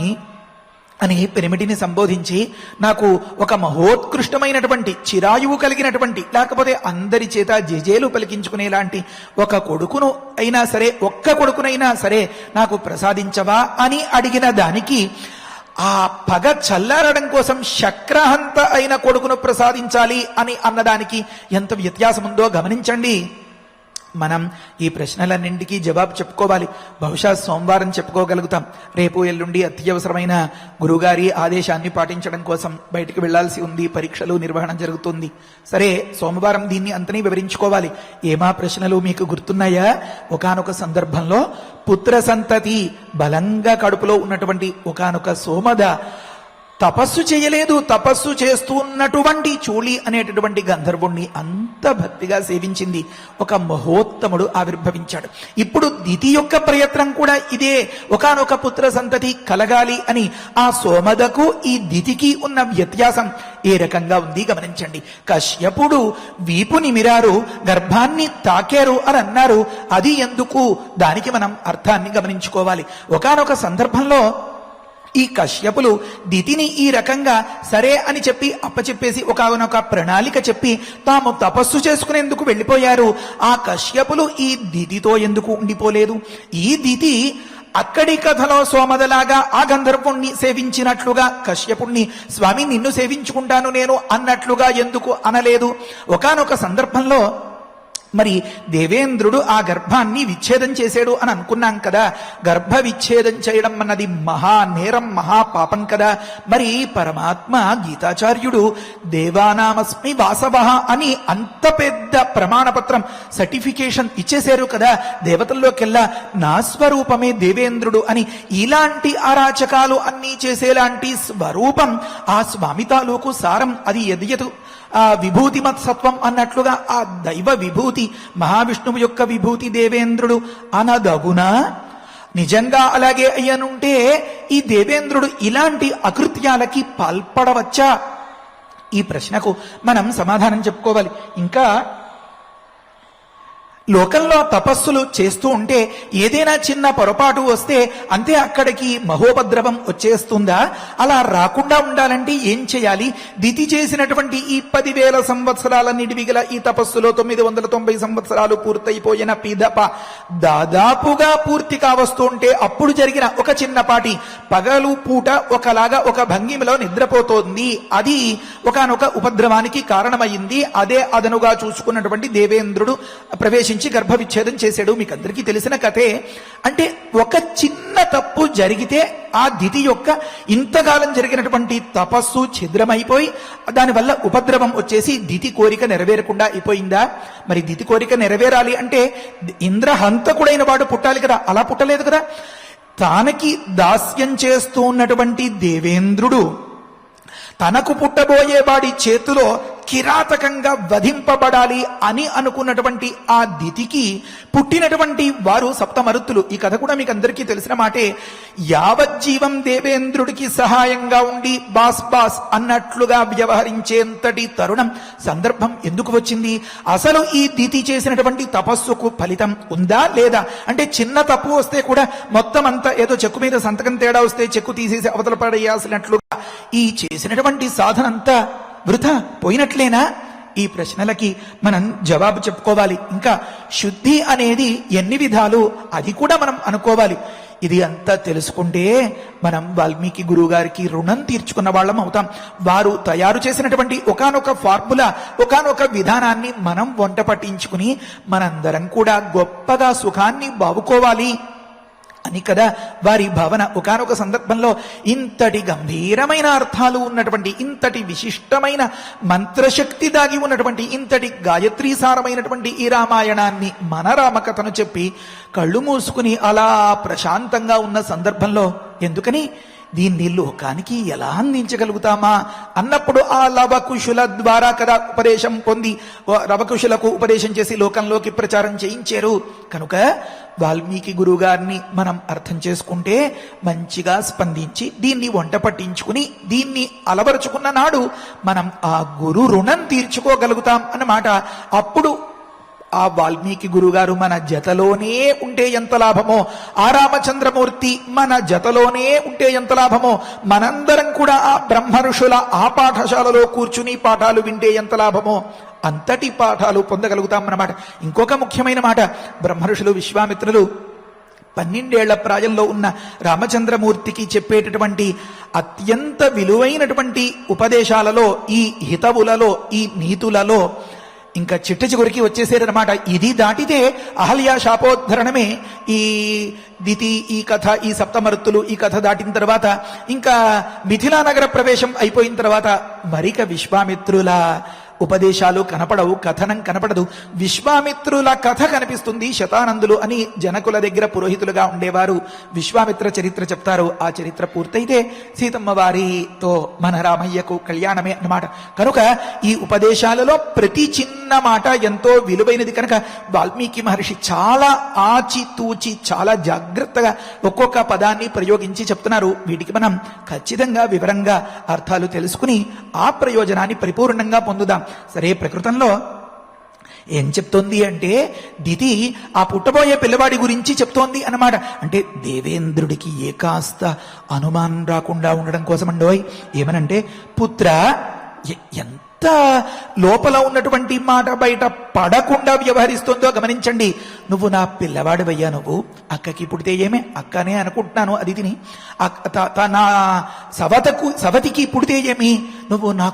అని పెనిమిటిని సంబోధించి నాకు ఒక మహోత్కృష్టమైనటువంటి చిరాయువు కలిగినటువంటి లేకపోతే అందరి చేత జేజేలు పలికించుకునేలాంటి ఒక కొడుకును అయినా సరే, ఒక్క కొడుకునైనా సరే నాకు ప్రసాదించవా అని అడిగిన దానికి ఆ పగ చల్లారడం కోసం శక్రహంత అయిన కొడుకును ప్రసాదించాలి అని అన్నదానికి ఎంత వ్యత్యాసం ఉందో గమనించండి. మనం ఈ ప్రశ్నలన్నింటికీ జవాబు చెప్పుకోవాలి. బహుశా సోమవారం చెప్పుకోగలుగుతాం. రేపు ఎల్లుండి అత్యవసరమైన గురుగారి ఆదేశాన్ని పాటించడం కోసం బయటికి వెళ్లాల్సి ఉంది, పరీక్షలు నిర్వహణ జరుగుతుంది. సరే, సోమవారం దీన్ని అంతనీ వివరించుకోవాలి. ఏమా ప్రశ్నలు మీకు గుర్తున్నాయా? ఒకానొక సందర్భంలో పుత్ర సంతతి బలంగా కడుపులో ఉన్నటువంటి ఒకానొక సోమద తపస్సు చేయలేదు. తపస్సు చేస్తూ ఉన్నటువంటి చూళి అనేటటువంటి గంధర్వుణ్ణి అంత భక్తిగా సేవించింది. ఒక మహోత్తముడు ఆవిర్భవించాడు. ఇప్పుడు దితి యొక్క ప్రయత్నం కూడా ఇదే, ఒకానొక పుత్ర సంతతి కలగాలి అని. ఆ సోమదకు ఈ దితికి ఉన్న వ్యత్యాసం ఏ రకంగా ఉంది గమనించండి. కశ్యపుడు వీపు నిమిరారు, గర్భాన్ని తాకారు అని అన్నారు. అది ఎందుకు? దానికి మనం అర్థాన్ని గమనించుకోవాలి. ఒకానొక సందర్భంలో ఈ కశ్యపులు దితిని ఈ రకంగా సరే అని చెప్పి అప్పచెప్పేసి ఒకనొక ప్రణాళిక చెప్పి తాము తపస్సు చేసుకునేందుకు వెళ్ళిపోయారు. ఆ కశ్యపులు ఈ దితితో ఎందుకు ఉండిపోలేదు? ఈ దితి అక్కడి కథలో సోమదలాగా ఆ గంధర్వుణ్ణి సేవించినట్లుగా కశ్యపుణ్ణి స్వామి నిన్ను సేవించుకుంటాను నేను అన్నట్లుగా ఎందుకు అనలేదు? ఒకానొక సందర్భంలో మరి దేవేంద్రుడు ఆ గర్భాన్ని విచ్ఛేదం చేశాడు అని అనుకున్నాం కదా. గర్భ విచ్ఛేదం చేయడం అన్నది మహా నేరం, మహా పాపం కదా. మరి పరమాత్మ గీతాచార్యుడు దేవానామస్మి వాసవః అని అంత పెద్ద ప్రమాణపత్రం సర్టిఫికేషన్ ఇచ్చేశారు కదా. దేవతల్లోకెల్లా నా స్వరూపమే దేవేంద్రుడు అని. ఇలాంటి అరాచకాలు అన్నీ చేసేలాంటి స్వరూపం ఆ స్వామి తాలూకు సారం. అది ఎదియదు ఆ విభూతిమత్ సత్వం అన్నట్లుగా ఆ దైవ విభూతి, మహావిష్ణువు యొక్క విభూతి దేవేంద్రుడు అనదగునా? నిజంగా అలాగే అయ్యనుంటే ఈ దేవేంద్రుడు ఇలాంటి అకృత్యాలకి పాల్పడవచ్చా? ఈ ప్రశ్నకు మనం సమాధానం చెప్పుకోవాలి. ఇంకా లోకంలో తపస్సులు చేస్తూ ఉంటే ఏదైనా చిన్న పొరపాటు వస్తే అంతే అక్కడికి మహోపద్రవం వచ్చేస్తుందా? అలా రాకుండా ఉండాలంటే ఏం చేయాలి? దితి చేసినటువంటి ఈ 10,000 సంవత్సరాలన్నిటివి గల ఈ తపస్సులో 990 సంవత్సరాలు పూర్తయిపోయిన పిదప దాదాపుగా పూర్తి కావస్తూ ఉంటే అప్పుడు జరిగిన ఒక చిన్నపాటి పగలు పూట ఒకలాగా ఒక భంగిమలో నిద్రపోతోంది. అది ఒకానొక ఉపద్రవానికి కారణమైంది. అదే అదనుగా చూసుకున్నటువంటి దేవేంద్రుడు ప్రవేశించి గర్భ విచ్ఛేదం చేశాడు. మీకు అందరికీ తెలిసిన కథే. అంటే ఒక చిన్న తప్పు జరిగితే ఆ దితి యొక్క ఇంతకాలం జరిగినటువంటి తపస్సు ఛిద్రమైపోయి దానివల్ల ఉపద్రవం వచ్చేసి దితి కోరిక నెరవేరకుండా అయిపోయిందా? మరి దితి కోరిక నెరవేరాలి అంటే ఇంద్రహంతకుడైన వాడు పుట్టాలి కదా. అలా పుట్టలేదు కదా. తానకి దాస్యం చేస్తూ ఉన్నటువంటి దేవేంద్రుడు తనకు పుట్టబోయే వాడి చేతిలో కిరాతకంగా వధింపబడాలి అని అనుకున్నటువంటి ఆ దితికి పుట్టినటువంటి వారు సప్తమరుత్తులు. ఈ కథ కూడా మీకు అందరికీ తెలిసిన మాటే. యావజ్జీవం దేవేంద్రుడికి సహాయంగా ఉండి బాస్ బాస్ అన్నట్లుగా వ్యవహరించేంతటి తరుణం సందర్భం ఎందుకు వచ్చింది? అసలు ఈ దితి చేసినటువంటి తపస్సుకు ఫలితం ఉందా లేదా? అంటే చిన్న తప్పు వస్తే కూడా మొత్తం అంతా ఏదో చెక్కు మీద సంతకం తేడా వస్తే చెక్కు తీసేసి అవతల పడేయాల్సినట్లుగా ఈ చేసినటువంటి సాధన అంతా వృథా పోయినట్లేనా? ఈ ప్రశ్నలకి మనం జవాబు చెప్పుకోవాలి. ఇంకా శుద్ధి అనేది ఎన్ని విధాలు అది కూడా మనం అనుకోవాలి. ఇది అంతా తెలుసుకుంటే మనం వాల్మీకి గురువు గారికి రుణం తీర్చుకున్న వాళ్ళం అవుతాం. వారు తయారు చేసినటువంటి ఒకానొక ఫార్ములా, ఒకానొక విధానాన్ని మనం వంట పట్టించుకుని మనందరం కూడా గొప్పగా సుఖాన్ని బావుకోవాలి అని కదా వారి భావన. ఒకానొక సందర్భంలో ఇంతటి గంభీరమైన అర్థాలు ఉన్నటువంటి, ఇంతటి విశిష్టమైన మంత్రశక్తి దాగి ఉన్నటువంటి, ఇంతటి గాయత్రీ సారమైనటువంటి ఈ రామాయణాన్ని మన రామకథను చెప్పి కళ్ళు మూసుకుని అలా ప్రశాంతంగా ఉన్న సందర్భంలో ఎందుకని దీన్ని లోకానికి ఎలా అందించగలుగుతామా అన్నప్పుడు ఆ లవకుశుల ద్వారా కదా ఉపదేశం పొంది రవకుశులకు ఉపదేశం చేసి లోకంలోకి ప్రచారం చేయించారు. కనుక వాల్మీకి గురువు గారిని మనం అర్థం చేసుకుంటే మంచిగా స్పందించి దీన్ని వంట పట్టించుకుని దీన్ని అలవరుచుకున్న నాడు మనం ఆ గురు రుణం తీర్చుకోగలుగుతాం అన్నమాట. అప్పుడు ఆ వాల్మీకి గురుగారు మన జతలోనే ఉంటే ఎంత లాభమో, ఆ రామచంద్రమూర్తి మన జతలోనే ఉంటే ఎంత లాభమో, మనందరం కూడా ఆ బ్రహ్మ ఋషుల ఆ పాఠశాలలో కూర్చుని పాఠాలు వింటే ఎంత లాభమో అంతటి పాఠాలు పొందగలుగుతాం అన్నమాట. ఇంకొక ముఖ్యమైన మాట, బ్రహ్మ ఋషులు విశ్వామిత్రులు 12 ఏళ్ల ప్రాయంలో ఉన్న రామచంద్రమూర్తికి చెప్పేటటువంటి అత్యంత విలువైనటువంటి ఉపదేశాలలో, ఈ హితవులలో, ఈ నీతులలో ఇంకా చిట్ట చిగురికి వచ్చేసారనమాట. ఇది దాటితే అహల్య శాపోద్ధరణమే ఈ దితి, ఈ కథ, ఈ సప్తమరుత్తులు ఈ కథ దాటిన తర్వాత ఇంకా మిథిలా నగర ప్రవేశం అయిపోయిన తర్వాత మరిక విశ్వామిత్రుల ఉపదేశాలు కనపడవు, కథనం కనపడదు. విశ్వామిత్రుల కథ కనిపిస్తుంది. శతానందులు అని జనకుల దగ్గర పురోహితులుగా ఉండేవారు విశ్వామిత్ర చరిత్ర చెప్తారు. ఆ చరిత్ర పూర్తయితే సీతమ్మ వారితో మన రామయ్యకు కళ్యాణమే అన్నమాట. కనుక ఈ ఉపదేశాలలో ప్రతి చిన్న మాట ఎంతో విలువైనది. కనుక వాల్మీకి మహర్షి చాలా ఆచితూచి చాలా జాగ్రత్తగా ఒక్కొక్క పదాన్ని ప్రయోగించి చెప్తున్నారు. వీటికి మనం ఖచ్చితంగా వివరంగా అర్థాలు తెలుసుకుని ఆ ప్రయోజనాన్ని పరిపూర్ణంగా పొందుదాం. సరే, ప్రకృతంలో ఏం చెప్తోంది అంటే దితి ఆ పుట్టబోయే పిల్లవాడి గురించి చెప్తోంది అన్నమాట. అంటే దేవేంద్రుడికి ఏ కాస్త అనుమానం రాకుండా ఉండడం కోసం అండోయ్ ఏమనంటే, పుత్ర, ఎంత లోపల ఉన్నటువంటి మాట బయట పడకుండా వ్యవహరిస్తుందో గమనించండి. నువ్వు నా పిల్లవాడివయ్యా, నువ్వు అక్కకి పుడితే ఏమే, అక్కనే అనుకుంటున్నాను అది తిని, నా సవతికి పుడితే ఏమి, నువ్వు నా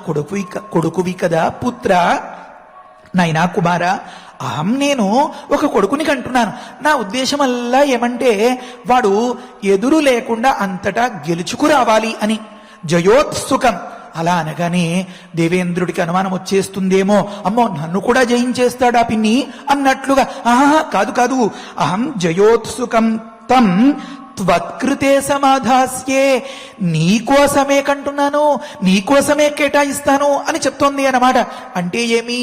కొడుకువి కదా పుత్ర, నైనా కుమార, నేను ఒక కొడుకుని కంటున్నాను. నా ఉద్దేశమల్లా ఏమంటే వాడు ఎదురు లేకుండా అంతటా గెలుచుకురావాలి అని. జయోత్సుకం అలా అనగానే దేవేంద్రుడికి అనుమానం వచ్చేస్తుందేమో, అమ్మో నన్ను కూడా జయించేస్తాడా పిన్ని అన్నట్లుగా, కాదు కాదు, అహం జయోత్సుకం తం త్వత్కృతే సమాధాస్యే, నీకోసమే కంటున్నాను, నీకోసమే కేటాయిస్తాను అని చెప్తోంది అన్నమాట. అంటే ఏమి,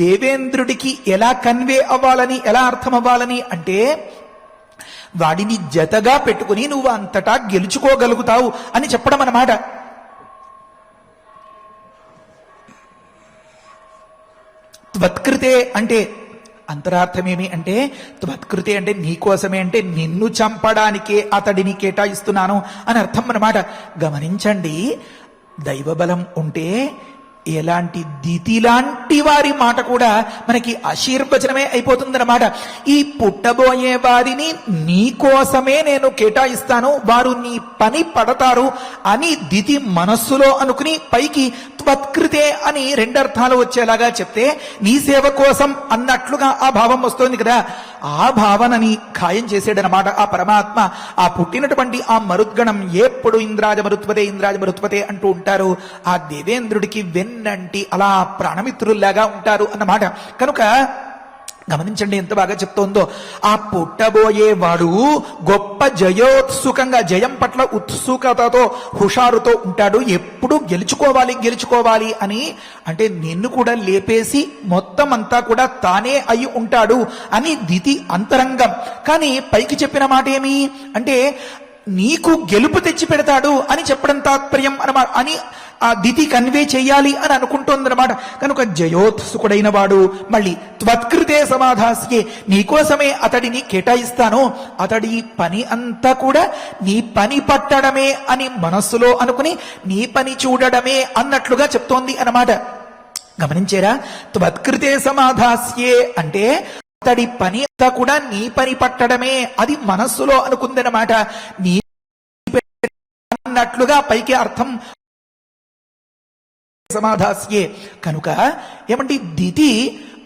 దేవేంద్రుడికి ఎలా కన్వే అవ్వాలని, ఎలా అర్థం అవ్వాలని అంటే వాడిని జతగా పెట్టుకుని నువ్వు అంతటా గెలుచుకోగలుగుతావు అని చెప్పడం అన్నమాట. త్వత్కృతే అంటే అంతరార్థమేమి అంటే త్వత్కృతే అంటే నీకోసమే, అంటే నిన్ను చంపడానికే అతడిని కేటాయిస్తున్నాను అని అర్థం అన్నమాట. గమనించండి, దైవబలం ఉంటే ఎలాంటి దితి లాంటి వారి మాట కూడా మనకి ఆశీర్వచనమే అయిపోతుందన్నమాట. ఈ పుట్టబోయే వారిని నీకోసమే నేను కేటాయిస్తాను, వారు నీ పని పడతారు అని దితి మనస్సులో అనుకుని పైకి త్వత్కృతే అని రెండర్థాలు వచ్చేలాగా చెప్తే నీ సేవ కోసం అన్నట్లుగా ఆ భావం వస్తోంది కదా. ఆ భావనని ఖాయం చేసేడనమాట ఆ పరమాత్మ. ఆ పుట్టినటువంటి ఆ మరుద్గణం ఎప్పుడు ఇంద్రాజ మరుత్వతే అంటూ ఉంటారు. ఆ దేవేంద్రుడికి వెన్నంటి అలా ప్రాణమిత్రుల్లాగా ఉంటారు అన్నమాట. కనుక గమనించండి ఎంత బాగా చెప్తోందో. ఆ పుట్టబోయేవాడు గొప్ప జయోత్సుకంగా, జయం పట్ల ఉత్సుకతతో హుషారుతో ఉంటాడు. ఎప్పుడు గెలుచుకోవాలి అని, అంటే నిన్ను కూడా లేపేసి మొత్తం అంతా కూడా తానే అయి ఉంటాడు అని దితి అంతరంగం. కానీ పైకి చెప్పిన మాట ఏమి అంటే నీకు గెలుపు తెచ్చి పెడతాడు అని చెప్పడం తాత్పర్యం అన్నమాట అని ఆ దితి కన్వే చెయ్యాలి అని అనుకుంటోందన్నమాట. కనుక జయోత్సుకుడైన వాడు మళ్ళీ త్వత్కృతే సమాధాస్యే, నీకోసమే అతడిని కేటాయిస్తాను, అతడి పని అంతా కూడా నీ పని పట్టడమే అని మనస్సులో అనుకుని నీ పని చూడడమే అన్నట్లుగా చెప్తోంది అన్నమాట. గమనించారా? త్వత్కృతే సమాధాస్యే అంటే అతడి పని అంతా కూడా నీ పని పట్టడమే, అది మనస్సులో అనుకుందనమాట. నీ అన్నట్లుగా పైకి అర్థం సమాధాస్యే. కనుక ఏమంటే దితి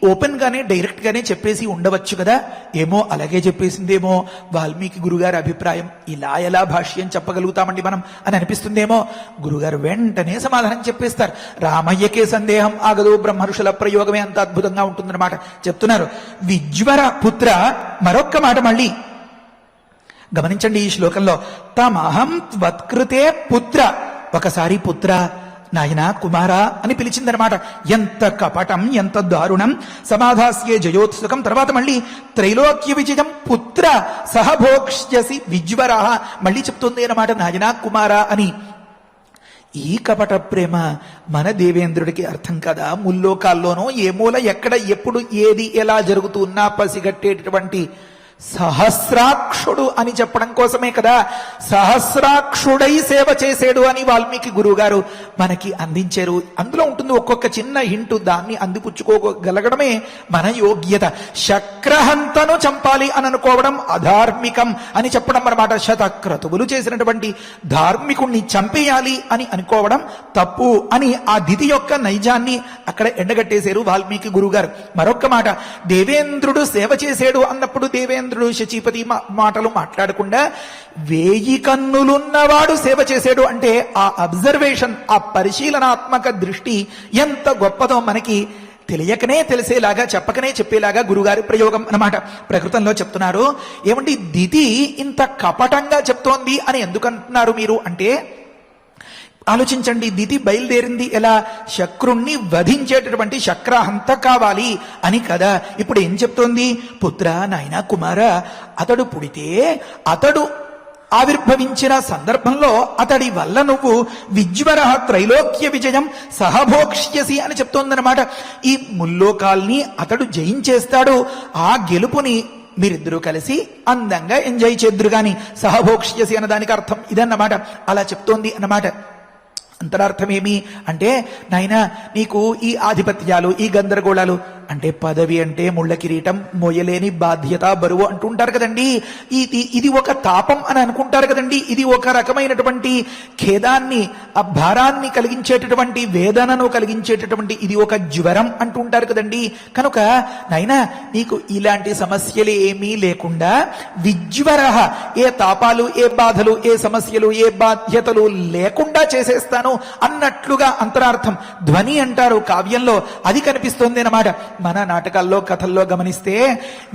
ఓపెన్ గానే డైరెక్ట్ గానే చెప్పేసి ఉండవచ్చు కదా. ఏమో అలాగే చెప్పేసిందేమో, వాల్మీకి గురుగారి అభిప్రాయం, ఇలా ఎలా భాష్యం చెప్పగలుగుతామండి మనం అని అనిపిస్తుందేమో. గురుగారు వెంటనే సమాధానం చెప్పేస్తారు. రామయ్యకే సందేహం ఆగదు, బ్రహ్మర్షుల ప్రయోగమే అంత అద్భుతంగా ఉంటుందన్నమాట. చెప్తున్నారు విజ్వర పుత్ర. మరొక్క మాట మళ్ళీ గమనించండి ఈ శ్లోకంలో, తమహం త్వత్కృతే పుత్ర. ఒకసారి పుత్ర, నాయనా, కుమారా అని పిలిచిందనమాట. ఎంత కపటం, ఎంత దారుణం. సమాధాస్యే జయోత్సుకం. తర్వాత మళ్ళీ త్రైలోక్య విజయం పుత్ర సహభోక్ష్యసి విజ్వర. మళ్ళీ చెప్తుంది అన్నమాట నాయనా, కుమారా అని. ఈ కపట ప్రేమ మన దేవేంద్రుడికి అర్థం కదా. ముల్లోకాల్లోనూ ఏ మూల ఎక్కడ ఎప్పుడు ఏది ఎలా జరుగుతున్నా పసిగట్టేటటువంటి సహస్రాక్షుడు అని చెప్పడం కోసమే కదా సహస్రాక్షుడై సేవ చేసేడు అని వాల్మీకి గురువు గారు మనకి అందించారు. అందులో ఉంటుంది ఒక్కొక్క చిన్న హింటు, దాన్ని అందిపుచ్చుకోగలగడమే మన యోగ్యత. శక్రహంతను చంపాలి అని అనుకోవడం అధార్మికం అని చెప్పడం అన్నమాట. శతక్రతువులు చేసినటువంటి ధార్మికుణ్ణి చంపేయాలి అని అనుకోవడం తప్పు అని ఆ దితి యొక్క నైజాన్ని అక్కడ ఎండగట్టేశారు వాల్మీకి గురువు గారు. మరొక్క మాట, దేవేంద్రుడు సేవ చేసేడు అన్నప్పుడు దేవేంద్రుడు శచీపతి మాటలు మాట్లాడకుండా 1000 కన్నులున్నవాడు సేవ చేశాడు అంటే ఆ అబ్జర్వేషన్, ఆ పరిశీలనాత్మక దృష్టి ఎంత గొప్పదో మనకి తెలియకనే తెలిసేలాగా, చెప్పకనే చెప్పేలాగా గురుగారి ప్రయోగం అన్నమాట. ప్రకృతంలో చెప్తున్నారు. ఏమంటే దితి ఇంత కపటంగా చెప్తోంది అని ఎందుకంటున్నారు మీరు అంటే, ఆలోచించండి. దితి బయలుదేరింది ఎలా? శక్రుణ్ణి వధించేటటువంటి శక్రహంత కావాలి అని కదా. ఇప్పుడు ఏం చెప్తోంది? పుత్ర, నాయన, కుమార, అతడు పుడితే, అతడు ఆవిర్భవించిన సందర్భంలో అతడి వల్ల నువ్వు విజ్వర త్రైలోక్య విజయం సహభోక్ష్యసి అని చెప్తోందనమాట. ఈ ముల్లోకాల్ని అతడు జయించేస్తాడు. ఆ గెలుపుని మీరిద్దరూ కలిసి అందంగా ఎంజాయ్ చేద్దురు గాని సహభోక్ష్యసి అన్నదానికి అర్థం ఇదన్నమాట. అలా చెప్తోంది అన్నమాట. అంతరార్థమేమి అంటే, నాయన నీకు ఈ ఆధిపత్యాలు, ఈ గందరగోళాలు అంటే పదవి అంటే ముళ్ళ కిరీటం, మోయలేని బాధ్యత, బరువు అంటుంటారు కదండి. ఇది ఒక తాపం అని అనుకుంటారు కదండి. ఇది ఒక రకమైనటువంటి ఖేదాన్ని, ఆ భారాన్ని కలిగించేటటువంటి, వేదనను కలిగించేటటువంటి ఇది ఒక జ్వరం అంటుంటారు కదండి. కనుక నాయన నీకు ఇలాంటి సమస్యలు ఏమీ లేకుండా విజ్వర, ఏ తాపాలు, ఏ బాధలు, ఏ సమస్యలు, ఏ బాధ్యతలు లేకుండా చేసేస్తాను అన్నట్లుగా అంతరార్థం. ధ్వని అంటారు కావ్యంలో, అది కనిపిస్తోంది అన్నమాట. మన నాటకాల్లో, కథల్లో గమనిస్తే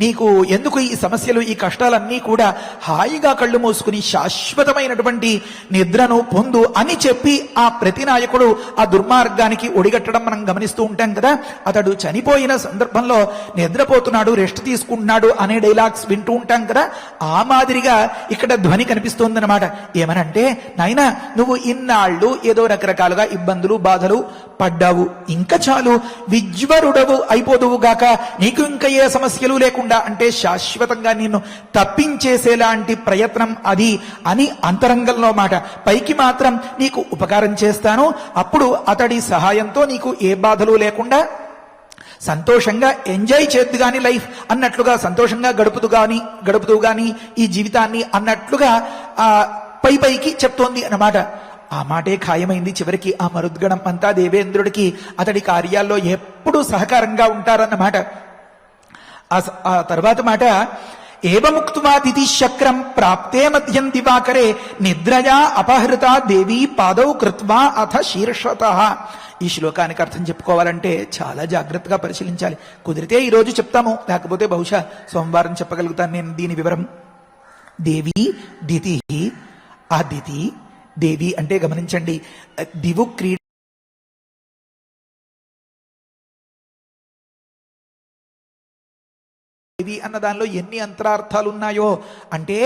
నీకు ఎందుకు ఈ సమస్యలు, ఈ కష్టాలన్నీ కూడా హాయిగా కళ్ళు మూసుకుని శాశ్వతమైనటువంటి నిద్రను పొందు అని చెప్పి ఆ ప్రతి నాయకుడు ఆ దుర్మార్గానికి ఒడిగట్టడం మనం గమనిస్తూ ఉంటాం కదా. అతడు చనిపోయిన సందర్భంలో నిద్రపోతున్నాడు, రెస్ట్ తీసుకుంటున్నాడు అనే డైలాగ్స్ వింటూ ఉంటాం కదా. ఆ మాదిరిగా ఇక్కడ ధ్వని కనిపిస్తోందన్నమాట. ఏమనంటే, నాయన నువ్వు ఇన్నాళ్ళు ఏదో రకరకాలుగా ఇబ్బందులు, బాధలు పడ్డావు, ఇంకా చాలు, విజ్వరుడవు అయిపో తప్పిపోదువుగాక, నీకు ఇంకా ఏ సమస్యలు లేకుండా అంటే శాశ్వతంగా నిన్ను తప్పించేసేలాంటి ప్రయత్నం అది అని అంతరంగంలో మాట. పైకి మాత్రం నీకు ఉపకారం చేస్తాను, అప్పుడు అతడి సహాయంతో నీకు ఏ బాధలు లేకుండా సంతోషంగా ఎంజాయ్ చేద్దు గాని లైఫ్ అన్నట్లుగా, సంతోషంగా గడుపుతూ గాని ఈ జీవితాన్ని అన్నట్లుగా పైకి చెప్తోంది అన్నమాట. ఆ మాటే ఖాయమైంది. చివరికి ఆ మరుద్గణం అంతా దేవేంద్రుడికి అతడి కార్యాల్లో ఎప్పుడూ సహకారంగా ఉంటారన్నమాట. ఆ తర్వాత మాట, ఏవముక్త్వా దితి శక్రం ప్రాప్తే మధ్యం దివాకరే నిద్రయా అపహృత దేవీ పాదౌ కృత్వా అథ శీర్షతః. ఈ శ్లోకానికి అర్థం చెప్పుకోవాలంటే చాలా జాగ్రత్తగా పరిశీలించాలి. కుదిరితే ఈరోజు చెప్తాము, లేకపోతే బహుశా సోమవారం చెప్పగలుగుతాను నేను దీని వివరం. దేవి దితి, ఆ దితి దేవి అంటే గమనించండి, దివు క్రీడ దేవి అన్న దానిలో ఎన్ని అంతరార్థాలు ఉన్నాయో అంటే,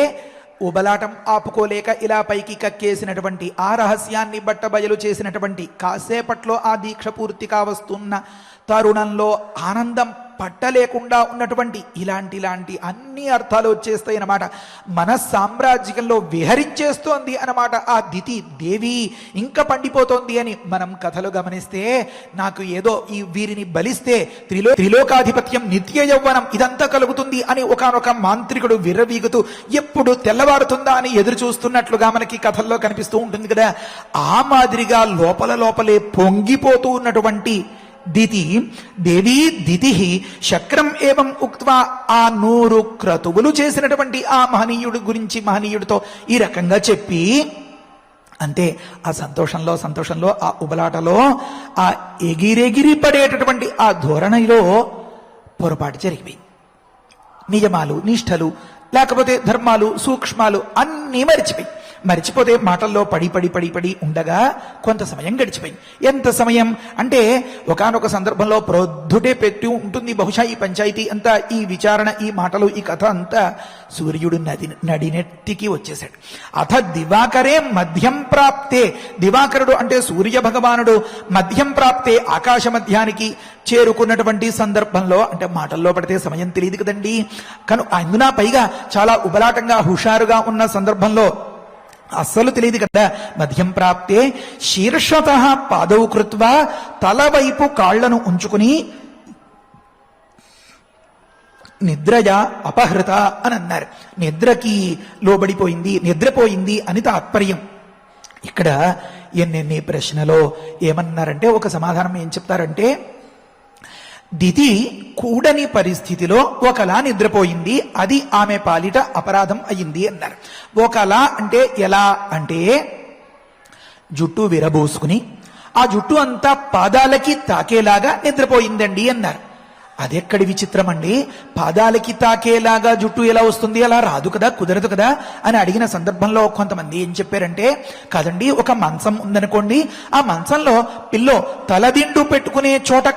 ఉబలాటం ఆపుకోలేక ఇలా పైకి కక్కేసినటువంటి ఆ రహస్యాన్ని బట్టబయలు చేసినటువంటి కాసేపట్లో ఆ దీక్ష పూర్తి కావస్తున్న తరుణంలో ఆనందం పట్టలేకుండా ఉన్నటువంటి ఇలాంటి అన్ని అర్థాలు వచ్చేస్తాయి అన్నమాట. మన సామ్రాజ్యంలో విహరించేస్తోంది అన్నమాట ఆ దితి దేవి, ఇంకా పండిపోతోంది అని మనం కథలు గమనిస్తే నాకు ఏదో ఈ వీరిని బలిస్తే త్రిలోకాధిపత్యం నిత్య యౌవనం ఇదంతా కలుగుతుంది అని ఒకానొక మాంత్రికుడు విర్రవీగుతూ ఎప్పుడు తెల్లవారుతుందా అని ఎదురు చూస్తున్నట్లుగా మనకి కథల్లో కనిపిస్తూ ఉంటుంది కదా. ఆ మాదిరిగా లోపలే పొంగిపోతూ ఉన్నటువంటి దితి దేవీ దితి శక్రం ఏవం ఉక్త్వా, ఆ 100 క్రతువులు చేసినటువంటి ఆ మహనీయుడి గురించి మహనీయుడితో ఈ రకంగా చెప్పి, అంతే ఆ సంతోషంలో ఆ ఉబలాటలో ఆ ఎగిరెగిరి పడేటటువంటి ఆ ధోరణిలో పొరపాటు జరిగిపోయి నియమాలు నిష్ఠలు లేకపోతే ధర్మాలు సూక్ష్మాలు అన్నీ మరిచిపోతే మాటల్లో పడి ఉండగా కొంత సమయం గడిచిపోయింది. ఎంత సమయం అంటే ఒకానొక సందర్భంలో ప్రొద్దుటే పెట్టి ఉంటుంది బహుశా ఈ పంచాయతీ అంతా, ఈ విచారణ, ఈ మాటలు, ఈ కథ అంతా సూర్యుడు నడినెత్తికి వచ్చేశాడు. అథ దివాకరే మధ్యం ప్రాప్తే, దివాకరుడు అంటే సూర్య భగవానుడు మధ్యం ప్రాప్తే ఆకాశ మధ్యానికి చేరుకున్నటువంటి సందర్భంలో, అంటే మాటల్లో పడితే సమయం తెలియదు కదండి, కను అందున పైగా చాలా ఉబలాటంగా హుషారుగా ఉన్న సందర్భంలో అస్సలు తెలియదు కదా. మధ్యం ప్రాప్తే శీర్షత పాదౌ కృత్వా, తల వైపు కాళ్లను ఉంచుకుని నిద్రయా అపహృత అని అన్నారు. నిద్రకి లోబడిపోయింది, నిద్రపోయింది అని తాత్పర్యం. ఇక్కడ ఎన్నెన్ని ప్రశ్నలో ఏమన్నారంటే, ఒక సమాధానం ఏం చెప్తారంటే, దితి కూడని పరిస్థితిలో ఒకలా నిద్రపోయింది, అది ఆమె పాలిట అపరాధం అయింది అన్నారు. ఒకలా అంటే ఎలా అంటే, జుట్టు విరబోసుకుని ఆ జుట్టు అంతా పాదాలకి తాకేలాగా నిద్రపోయిందండి అన్నారు. అదెక్కడి విచిత్రం అండి, పాదాలకి తాకేలాగా జుట్టు ఎలా వస్తుంది, అలా రాదు కదా, కుదరదు కదా అని అడిగిన సందర్భంలో కొంతమంది ఏం చెప్పారంటే, కాదండి, ఒక మంచం ఉందనుకోండి, ఆ మంచంలో పిల్లో తలదిండు పెట్టుకునే చోట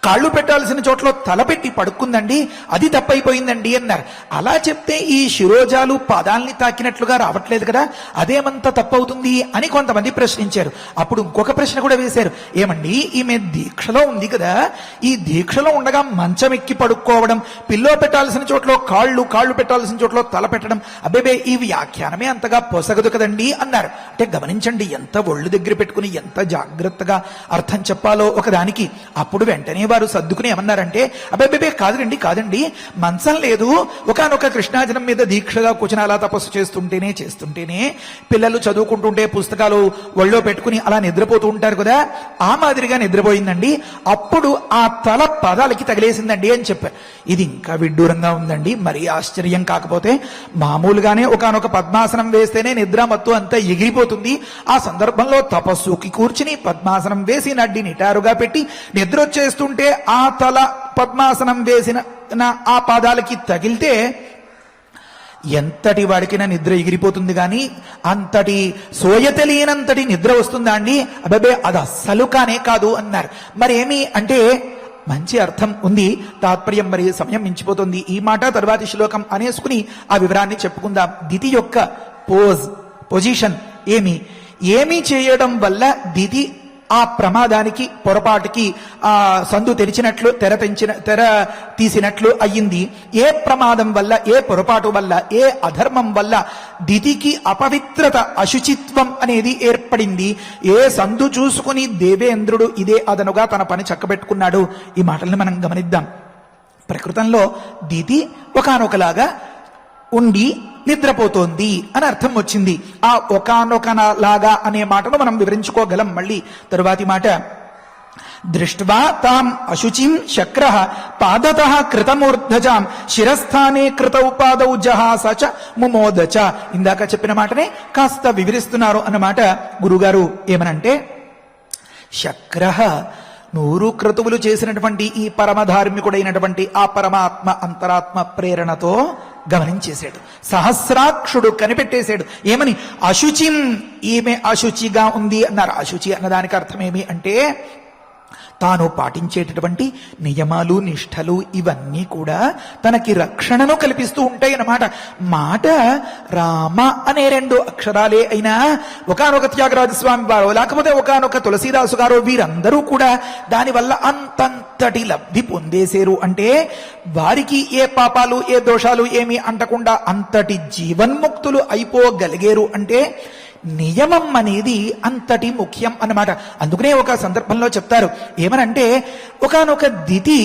కాళ్ళు పెట్టాల్సిన చోట్ల తల పెట్టి పడుకుందండి, అది తప్పైపోయిందండి అన్నారు. అలా చెప్తే ఈ శిరోజాలు పాదాల్ని తాకినట్లుగా రావట్లేదు కదా, అదేమంత తప్పవుతుంది అని కొంతమంది ప్రశ్నించారు. అప్పుడు ఇంకొక ప్రశ్న కూడా వేశారు, ఏమండి ఈమె దీక్షలో ఉంది కదా, ఈ దీక్షలో ఉండగా మంచం ఎక్కి పడుకోవడం, పిల్లో పెట్టాల్సిన చోట్ల కాళ్ళు పెట్టాల్సిన చోట్ల తల పెట్టడం, అబ్బేబే ఈ వ్యాఖ్యానమే అంతగా పొసగదు కదండి అన్నారు. అంటే గమనించండి, ఎంత ఒళ్ళు దగ్గర పెట్టుకుని ఎంత జాగ్రత్తగా అర్థం చెప్పాలో ఒకదానికి. అప్పుడు వెంటనే వారు సర్దుకుని ఏమన్నారంటే, అబ్బాయి కాదండి, మంచం లేదు, ఒకానొక కృష్ణాజనం మీద దీక్షగా కూర్చుని అలా తపస్సు చేస్తుంటేనే పిల్లలు చదువుకుంటుంటే పుస్తకాలు ఒళ్ళో పెట్టుకుని అలా నిద్రపోతూ ఉంటారు కదా, ఆ మాదిరిగా నిద్రపోయిందండి, అప్పుడు ఆ తల పాదాలకి తగిలేసిందండి అని చెప్పారు. ఇది ఇంకా విడ్డూరంగా ఉందండి. మరీ ఆశ్చర్యం కాకపోతే, మామూలుగానే ఒకానొక పద్మాసనం వేస్తేనే నిద్రమత్తు అంతా ఎగిరిపోతుంది, ఆ సందర్భంలో తపస్సుకి కూర్చుని పద్మాసనం వేసి నడ్డి నిటారుగా పెట్టి నిద్ర వచ్చేస్తుంటే ఆ తల పద్మాసనం వేసిన ఆ పాదాలకి తగిలితే ఎంతటి వాడికైనా నిద్ర ఎగిరిపోతుంది, కానీ అంతటి సోయ తెలియనంతటి నిద్ర వస్తుందా అండి? అబ్బాబే అది అస్సలు కానే కాదు అన్నారు. మరేమి అంటే మంచి అర్థం ఉంది, తాత్పర్యం మరి సమయం మించిపోతుంది. ఈ మాట తర్వాతి శ్లోకం అనేసుకుని ఆ వివరాన్ని చెప్పుకుందాం. దితి యొక్క పొజిషన్ ఏమి చేయడం వల్ల దితి ఆ ప్రమాదానికి పొరపాటుకి ఆ సందు తెరిచినట్లు తెర తీసినట్లు అయ్యింది. ఏ ప్రమాదం వల్ల, ఏ పొరపాటు వల్ల, ఏ అధర్మం వల్ల దితికి అపవిత్రత, అశుచిత్వం అనేది ఏర్పడింది? ఏ సందు చూసుకుని దేవేంద్రుడు ఇదే అదనుగా తన పని చక్కబెట్టుకున్నాడు? ఈ మాటల్ని మనం గమనిద్దాం. ప్రకృతంలో దితి ఒకానొకలాగా ఉండి నిద్రపోతోంది అని అర్థం వచ్చింది. ఆ ఒకానొకలాగా అనే మాటను మనం వివరించుకోగలం. మళ్ళీ తరువాతి మాట, దృష్ట్వా తాం అశుచిం శక్రః పాదతః కృతమూర్ధజాం శిరస్థానే కృతౌ పాదౌ జహాస చ ముమోదచ. ఇందాక చెప్పిన మాటనే కాస్త వివరిస్తున్నారు అన్నమాట గురుగారు. ఏమనంటే, శక్రః 100 క్రతువులు చేసినటువంటి ఈ పరమధార్మికుడైనటువంటి ఆ పరమాత్మ అంతరాత్మ ప్రేరణతో గమనించేశాడు. సహస్రాక్షుడు కనిపెట్టేశాడు. ఏమని? అశుచిం, ఈమె అశుచిగా ఉంది అన్నారు. అశుచి అన్నదానికి అర్థమేమి అంటే, తాను పాటించేటటువంటి నియమాలు, నిష్ఠలు ఇవన్నీ కూడా తనకి రక్షణను కల్పిస్తూ ఉంటాయి అన్నమాట. మాట రామ అనే 2 అక్షరాలే అయినా ఒకానొక త్యాగరాజస్వామి వారు, లేకపోతే ఒకానొక తులసీదాసు గారు, వీరందరూ కూడా దానివల్ల అంతంతటి లబ్ధి పొందేశారు. అంటే వారికి ఏ పాపాలు, ఏ దోషాలు ఏమీ అంటకుండా అంతటి జీవన్ముక్తులు అయిపోగలిగారు. అంటే నియమం అనేది అంతటి ముఖ్యం అన్నమాట. అందుకనే ఒక సందర్భంలో చెప్తారు, ఏమనంటే, ఒకానొక దితి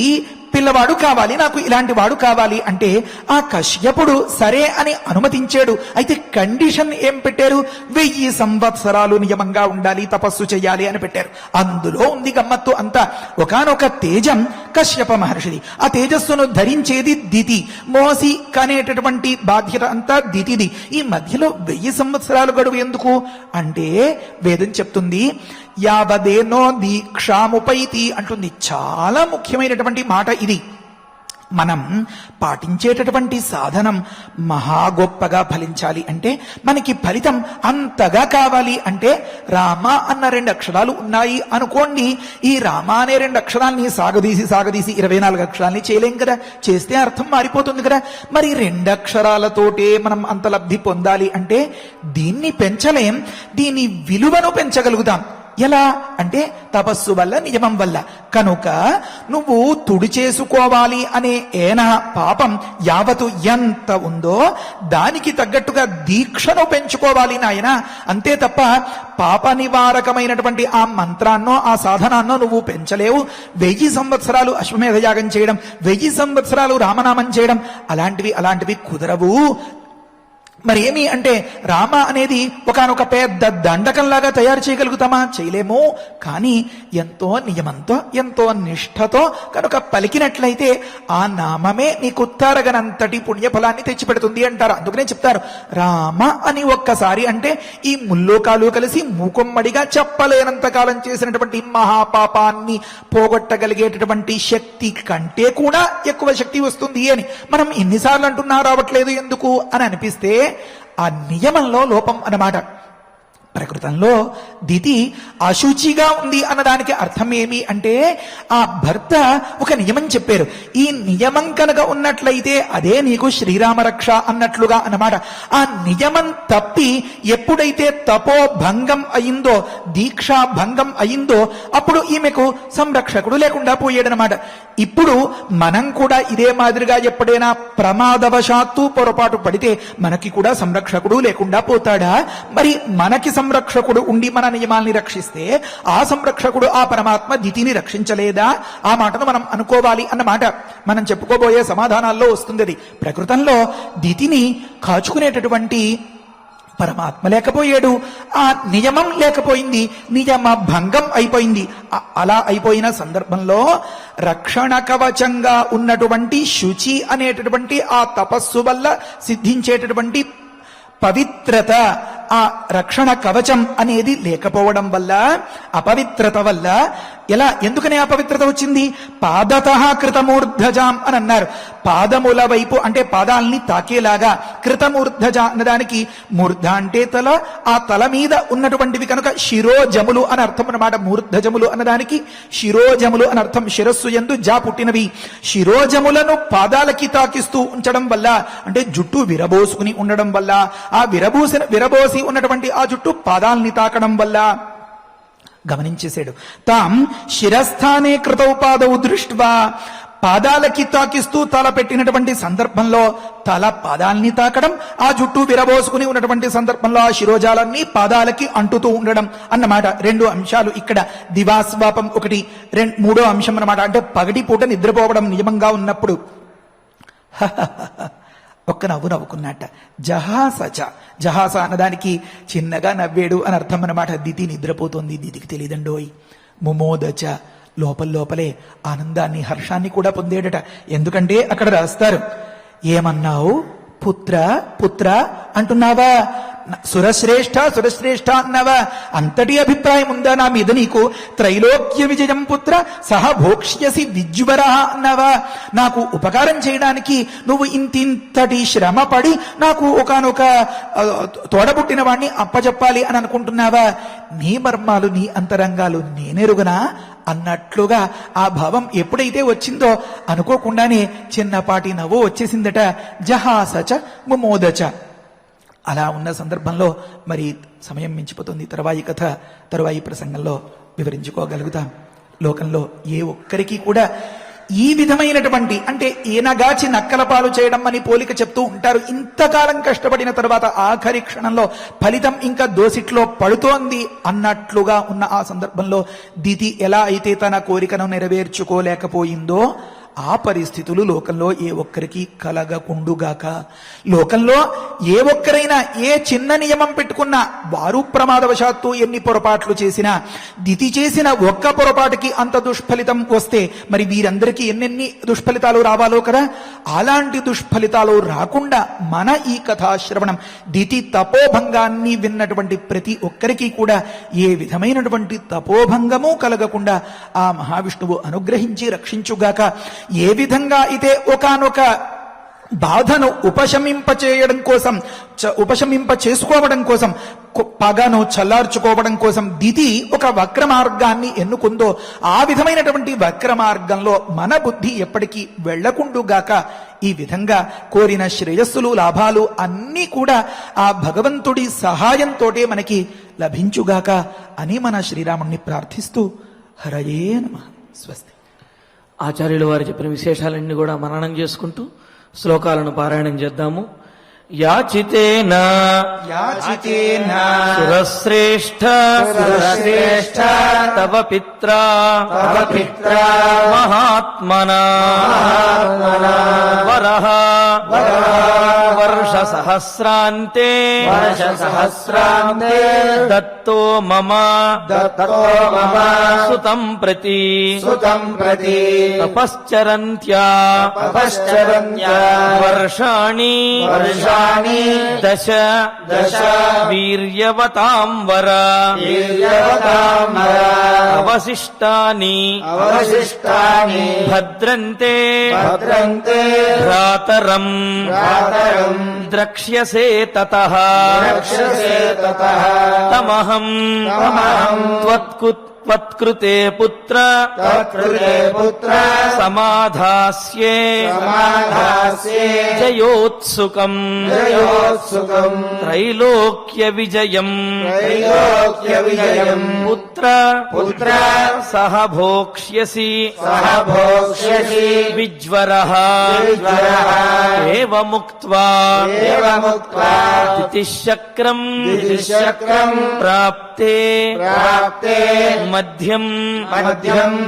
పిల్లవాడు కావాలి, నాకు ఇలాంటి వాడు కావాలి అంటే ఆ కశ్యపుడు సరే అని అనుమతించాడు. అయితే కండిషన్ ఏం పెట్టారు? 1000 సంవత్సరాలు నియమంగా ఉండాలి, తపస్సు చెయ్యాలి అని పెట్టారు. అందులో ఉంది గమ్మత్తు అంతా. ఒకానొక తేజం కశ్యప మహర్షిది. ఆ తేజస్సును ధరించేది దితి, మోసి కనేటటువంటి బాధ్యత అంతా దితిది. ఈ మధ్యలో 1000 సంవత్సరాలు గడువు ఎందుకు అంటే, వేదం చెప్తుంది, యావదేనో దీక్షాముపైతి అంటుంది. చాలా ముఖ్యమైనటువంటి మాట ఇది. మనం పాటించేటటువంటి సాధనం మహా గొప్పగా ఫలించాలి అంటే, మనకి ఫలితం అంతగా కావాలి అంటే, రామ అన్న 2 అక్షరాలు ఉన్నాయి అనుకోండి. ఈ రామ అనే 2 అక్షరాల్ని సాగదీసి 24 అక్షరాల్ని చేయలేం కదా. చేస్తే అర్థం మారిపోతుంది కదా. మరి 2 అక్షరాలతోటే మనం అంత లబ్ధి పొందాలి అంటే దీన్ని పెంచలేం. దీని విలువను పెంచగలుగుతాం. ఎలా అంటే తపస్సు వల్ల, నియమం వల్ల. కనుక నువ్వు తుడి చేసుకోవాలి అనే పాపం యావతు ఎంత ఉందో దానికి తగ్గట్టుగా దీక్షను పెంచుకోవాలి నాయన. అంతే తప్ప పాప నివారకమైనటువంటి ఆ మంత్రాన్నో ఆ సాధనాన్నో నువ్వు పెంచలేవు. 1000 సంవత్సరాలు అశ్వమేధ యాగం చేయడం, 1000 సంవత్సరాలు రామనామం చేయడం, అలాంటివి కుదరవు. మరి ఏమి అంటే, రామ అనేది ఒకానొక పెద్ద దండకంలాగా తయారు చేయగలుగుతామా? చేయలేము. కానీ ఎంతో నియమంతో, ఎంతో నిష్ఠతో కనుక పలికినట్లయితే ఆ నామమే నీకు తరగనంతటి పుణ్యఫలాన్ని తెచ్చిపెడుతుంది అంటారు. అందుకనే చెప్తారు, రామ అని ఒక్కసారి అంటే ఈ ముల్లోకాలు కలిసి మూకొమ్మడిగా చెప్పలేనంత కాలం చేసినటువంటి మహాపాపాన్ని పోగొట్టగలిగేటటువంటి శక్తి కంటే కూడా ఎక్కువ శక్తి వస్తుంది అని మనం ఎన్నిసార్లు అంటున్నా రావట్లేదు ఎందుకు అని అనిపిస్తే ఆ నియమంలో లోపం అన్నమాట. ప్రకృతంలో దితి అశుచిగా ఉంది అన్నదానికి అర్థం ఏమి అంటే, ఆ భర్త ఒక నియమం చెప్పారు. ఈ నియమం కనుక ఉన్నట్లయితే అదే నీకు శ్రీరామ రక్ష అన్నట్లుగా అన్నమాట. ఆ నియమం తప్పి ఎప్పుడైతే తపో భంగం అయిందో, దీక్షా భంగం అయిందో, అప్పుడు ఈమెకు సంరక్షకుడు లేకుండా పోయాడనమాట. ఇప్పుడు మనం కూడా ఇదే మాదిరిగా ఎప్పుడైనా ప్రమాదవశాత్తు పొరపాటు పడితే మనకి కూడా సంరక్షకుడు లేకుండా పోతాడా? మరి మనకి సంరక్షకుడు ఉండి మన నియమాల్ని రక్షిస్తే ఆ సంరక్షకుడు ఆ పరమాత్మ దితిని రక్షించలేదా? ఆ మాటను మనం అనుకోవాలి అన్నమాట. మనం చెప్పుకోబోయే సమాధానాల్లో వస్తుంది అది. ప్రకృతంలో దితిని కాచుకునేటటువంటి పరమాత్మ లేకపోయాడు. ఆ నియమం లేకపోయింది, నియమ భంగం అయిపోయింది. అలా అయిపోయిన సందర్భంలో రక్షణ కవచంగా ఉన్నటువంటి శుచి అనేటటువంటి ఆ తపస్సు వల్ల సిద్ధించేటటువంటి పవిత్రత, ఆ రక్షణ కవచం అనేది లేకపోవడం వల్ల, అపవిత్రత వల్ల, ఎలా ఎందుకనే అపవిత్రత వచ్చింది? పాదతః కృతమూర్ధజాం అని అన్నారు. పాదముల వైపు అంటే పాదాలని తాకేలాగా. కృతమూర్ధజ అన్నదానికి మూర్ధ అంటే తల, ఆ తల మీద ఉన్నటువంటివి కనుక శిరోజములు అని అర్థం అన్నమాట. మూర్ధజములు అన్నదానికి శిరోజములు అని అర్థం. శిరస్సు యందు జా పుట్టినవి. శిరోజములను పాదాలకి తాకిస్తూ ఉంచడం వల్ల, అంటే జుట్టు విరబోసుకుని ఉండడం వల్ల, ఆ విరబోసి ఉన్నటువంటి ఆ జుట్టు పాదాలని తాకడం వల్ల గమనించేశాడు. తాం శిరస్థానే కృతౌపాదౌ దృష్ట్వా, పాదాలకి తాకిస్తూ తల పెట్టినటువంటి సందర్భంలో తల పాదాలని తాకడం, ఆ జుట్టు విరబోసుకుని ఉన్నటువంటి సందర్భంలో ఆ శిరోజాలన్నీ పాదాలకి అంటుతూ ఉండడం అన్నమాట. రెండు అంశాలు ఇక్కడ. దివాస్వాపం ఒకటి, మూడో అంశం అన్నమాట. అంటే పగటి పూట నిద్రపోవడం నియమంగా ఉన్నప్పుడు ఒక్క నవ్వు నవ్వుకున్నట్ట. జహాసచ, జహాస అన్నదానికి చిన్నగా నవ్వేడు అని అర్థం అన్నమాట. దితి నిద్రపోతోంది, దితికి తెలియదండోయ్. ముమోదచ, లోపలే ఆనందాన్ని హర్షాన్ని కూడా పొందేడట. ఎందుకంటే అక్కడ రాస్తారు, ఏమన్నావు పుత్ర పుత్ర అంటున్నావా, సురశ్రేష్ఠ అన్నావా, అంతటి అభిప్రాయం ఉందా నా మీద నీకు? త్రైలోక్య విజయం పుత్ర సహ భోక్ష్యసి విజ్వర అన్నావా, నాకు ఉపకారం చేయడానికి నువ్వు ఇంతింతటి శ్రమ పడి నాకు ఒకనొక తోడబుట్టిన వాణ్ణి అప్పచెప్పాలి అని అనుకుంటున్నావా? నీ మర్మాలు నీ అంతరంగాలు నేనెరుగనా అన్నట్లుగా ఆ భావం ఎప్పుడైతే వచ్చిందో అనుకోకుండానే చిన్నపాటి నవ్వు వచ్చేసిందట. జహాసచ ముమోదచ. అలా ఉన్న సందర్భంలో మరి సమయం మించిపోతుంది. తరువాయి కథ తరువాయి ప్రసంగంలో వివరించుకోగలుగుతాం. లోకంలో ఏ ఒక్కరికి కూడా ఈ విధమైనటువంటి, అంటే ఈనగాచి నక్కల పాలు చేయడం అని పోలిక చెప్తూ ఉంటారు. ఇంతకాలం కష్టపడిన తర్వాత ఆఖరి క్షణంలో ఫలితం ఇంకా దోసిట్లో పడుతోంది అన్నట్లుగా ఉన్న ఆ సందర్భంలో దితి ఎలా అయితే తన కోరికను నెరవేర్చుకోలేకపోయిందో ఆ పరిస్థితులు లోకంలో ఏ ఒక్కరికి కలగకుండుగాక. లోకంలో ఏ ఒక్కరైనా ఏ చిన్న నియమం పెట్టుకున్నా వారు ప్రమాదవశాత్తు ఎన్ని పొరపాట్లు చేసినా, దితి చేసిన ఒక్క పొరపాటుకి అంత దుష్ఫలితం వస్తే మరి వీరందరికీ ఎన్నెన్ని దుష్ఫలితాలు రావాలో కదా. అలాంటి దుష్ఫలితాలు రాకుండా మన ఈ కథాశ్రవణం, దితి తపోభంగాన్ని విన్నటువంటి ప్రతి ఒక్కరికి కూడా ఏ విధమైనటువంటి తపోభంగము కలగకుండా ఆ మహావిష్ణువు అనుగ్రహించి రక్షించుగాక. ఏ విధంగా అయితే ఒకానొక బాధను ఉపశమింప చేసుకోవడం కోసం, పగను చల్లార్చుకోవడం కోసం దితి ఒక వక్ర మార్గాన్ని ఎన్నుకుందో, ఆ విధమైనటువంటి వక్ర మార్గంలో మన బుద్ధి ఎప్పటికీ వెళ్లకుండుగాక. ఈ విధంగా కోరిన శ్రేయస్సులు లాభాలు అన్నీ కూడా ఆ భగవంతుడి సహాయంతోటే మనకి లభించుగాక అని మన శ్రీరాముణ్ణి ప్రార్థిస్తూ హరయే నమః. స్వస్తి. ఆచార్యుల వారు చెప్పిన విశేషాలన్నీ కూడా మననం చేసుకుంటూ శ్లోకాలను పారాయణం చేద్దాము. యాచితేన సురశ్రేష్ఠ తవ పిత్రా మహాత్మనా వరః వర్ష సహస్రాంతే దత్తో మమ సుతం ప్రతి తపశ్చరంత్యా వర్షాణి దశ వీర్యవతాం వర అవశిష్టాని భద్రంతే భ్రాతరం ద్రక్ష్యసే తతః తమహం త్వత్కృతే పుత్ర సమాధాస్యే జయోత్సుకం త్రైలోక్య విజయం పుత్ర సహ భోక్ష్యసి విజ్వరః ఏవముక్త్వా దితిశ్చక్రం ప్రాప్తే మధ్యం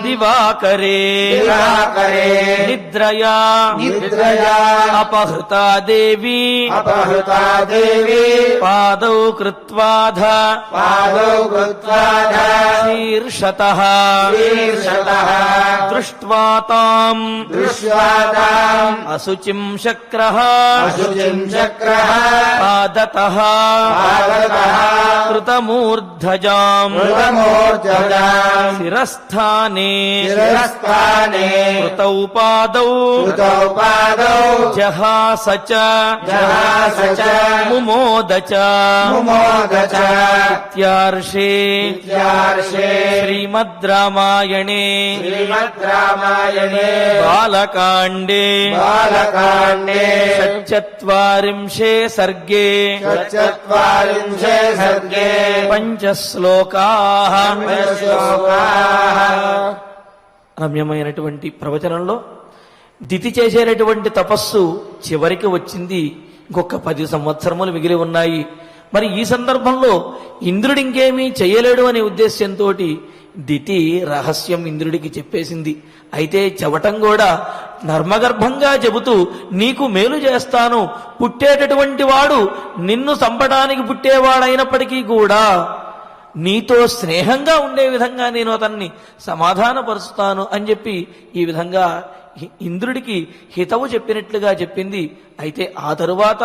దివాకరే నిద్రయా అపహృతా దేవి పాదౌ కృత్వాధ శీర్షతః దృష్ట్వా తాం అశుచిం శక్రః పాదతః కృతమూర్ధజాం శిరస్థానే కృతౌ పాదౌ జహాస చ ముమోదచ ఇత్యార్షే శ్రీమద్ రామాయణే శ్రీమద్రామాయణే బాలకాండే షట్చత్వారింశే సర్గే చత్వారింశే సర్గే పంచశ్లోకాః. శ్లోకాః. రమ్యమైనటువంటి ప్రవచనంలో దితి చేసేటటువంటి తపస్సు చివరికి వచ్చింది. ఇంకొక 10 సంవత్సరములు మిగిలి ఉన్నాయి. మరి ఈ సందర్భంలో ఇంద్రుడు ఇంకేమీ చేయలేడు అనే ఉద్దేశ్యంతో దితి రహస్యం ఇంద్రుడికి చెప్పేసింది. అయితే చెవటం కూడా నర్మగర్భంగా చెబుతూ నీకు మేలు చేస్తాను, పుట్టేటటువంటి వాడు నిన్ను చంపడానికి పుట్టేవాడైనప్పటికీ కూడా నీతో స్నేహంగా ఉండే విధంగా నేను అతన్ని సమాధానపరుస్తాను అని చెప్పి ఈ విధంగా ఇంద్రుడికి హితవు చెప్పినట్లుగా చెప్పింది. అయితే ఆ తరువాత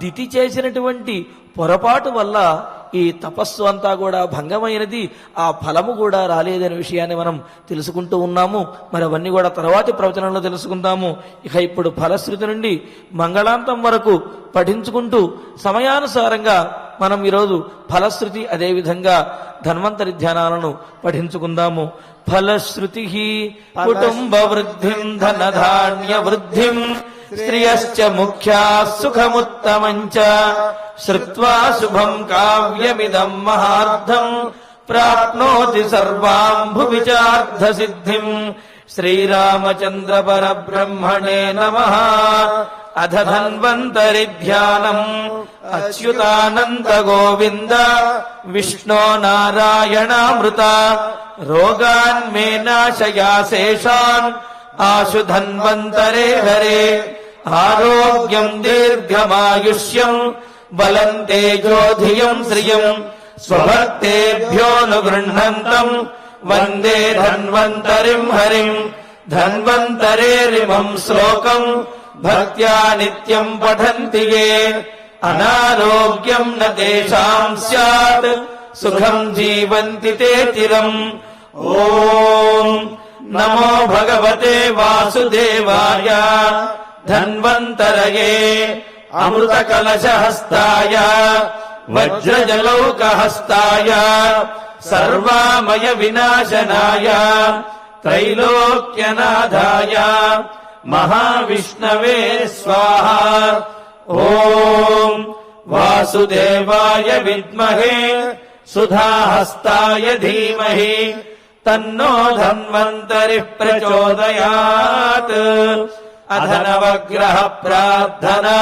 దితి చేసినటువంటి పొరపాటు వల్ల ఈ తపస్సు అంతా కూడా భంగమైనది, ఆ ఫలము కూడా రాలేదనే విషయాన్ని మనం తెలుసుకుంటూ ఉన్నాము. మరి అవన్నీ కూడా తర్వాతి ప్రవచనంలో తెలుసుకుందాము. ఇక ఇప్పుడు ఫలశ్రుతి నుండి మంగళాంతం వరకు పఠించుకుంటూ సమయానుసారంగా మనం ఈరోజు ఫలశ్రుతి అదేవిధంగా ధన్వంతరి ధ్యానాలను పఠించుకుందాము. ఫలశ్రుతి కుటుంబ వృద్ధిం ధనధాన్య వృద్ధిం శ్రియశ్చ ముఖ్యా సుఖముత్తమంచ శ్రుత్వా శుభం కావ్యమిదం మహార్థం ప్రాప్నోతి సర్వాం భువి చార్థ సిద్ధిం. శ్రీరామచంద్ర పరబ్రహ్మణే నమః. అధ ధన్వంతరి ధ్యానం అచ్యుతానంద గోవింద విష్ణో నారాయణామృత రోగాన్ మే నాశయా శేషాన్ ఆశు ధన్వంతరే హరే. ఆరోగ్యం దీర్ఘమాయుష్యం బలం తేజోధియం శ్రియం స్వభక్తేభ్యోనుగృహంతం వందే ధన్వంతరిం హరిం. ధన్వంతరేరిమం శ్లోకం భక్త్యా నిత్యం పఠంతి యే అనారోగ్యం న తేషాం స్యాత్ సుఖం జీవంతి తే చిరం. ఓం నమో భగవతే వాసుదేవాయ ధన్వంతరయే అమృత కలశహస్తాయ వజ్రజలౌకహస్తాయ సర్వామయ వినాశనాయ త్రైలోక్యనాథాయ మహావిష్ణవే స్వాహా. ఓం వాసుదేవాయ విద్మహే సుధాహస్తాయ ధీమహి తన్నో ధన్వంతరి ప్రచోదయాత్. అధనవగ్రహ ప్రార్థనా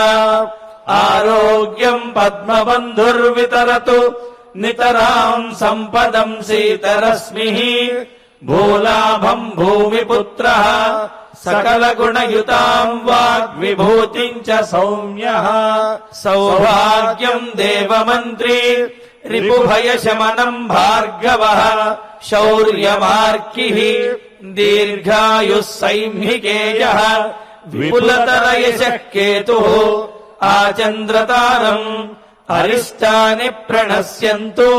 ఆరోగ్యం పద్మబంధుర్వితరతు నితరాం సంపదం శీతరశ్మిః. భూలాభం భూమిపుత్రః సకల గుణయుతాం వాగ్విభూతిం చ సౌమ్యః. సౌభాగ్యం దేవమంత్రి రిపుభయశమనం భార్గవః. శౌర్యమార్కిః దీర్ఘాయుః సైంహికేయః. విపులతరయశః కేతుః ఆచంద్రతారం. అరిష్టాని ప్రణశ్యంతు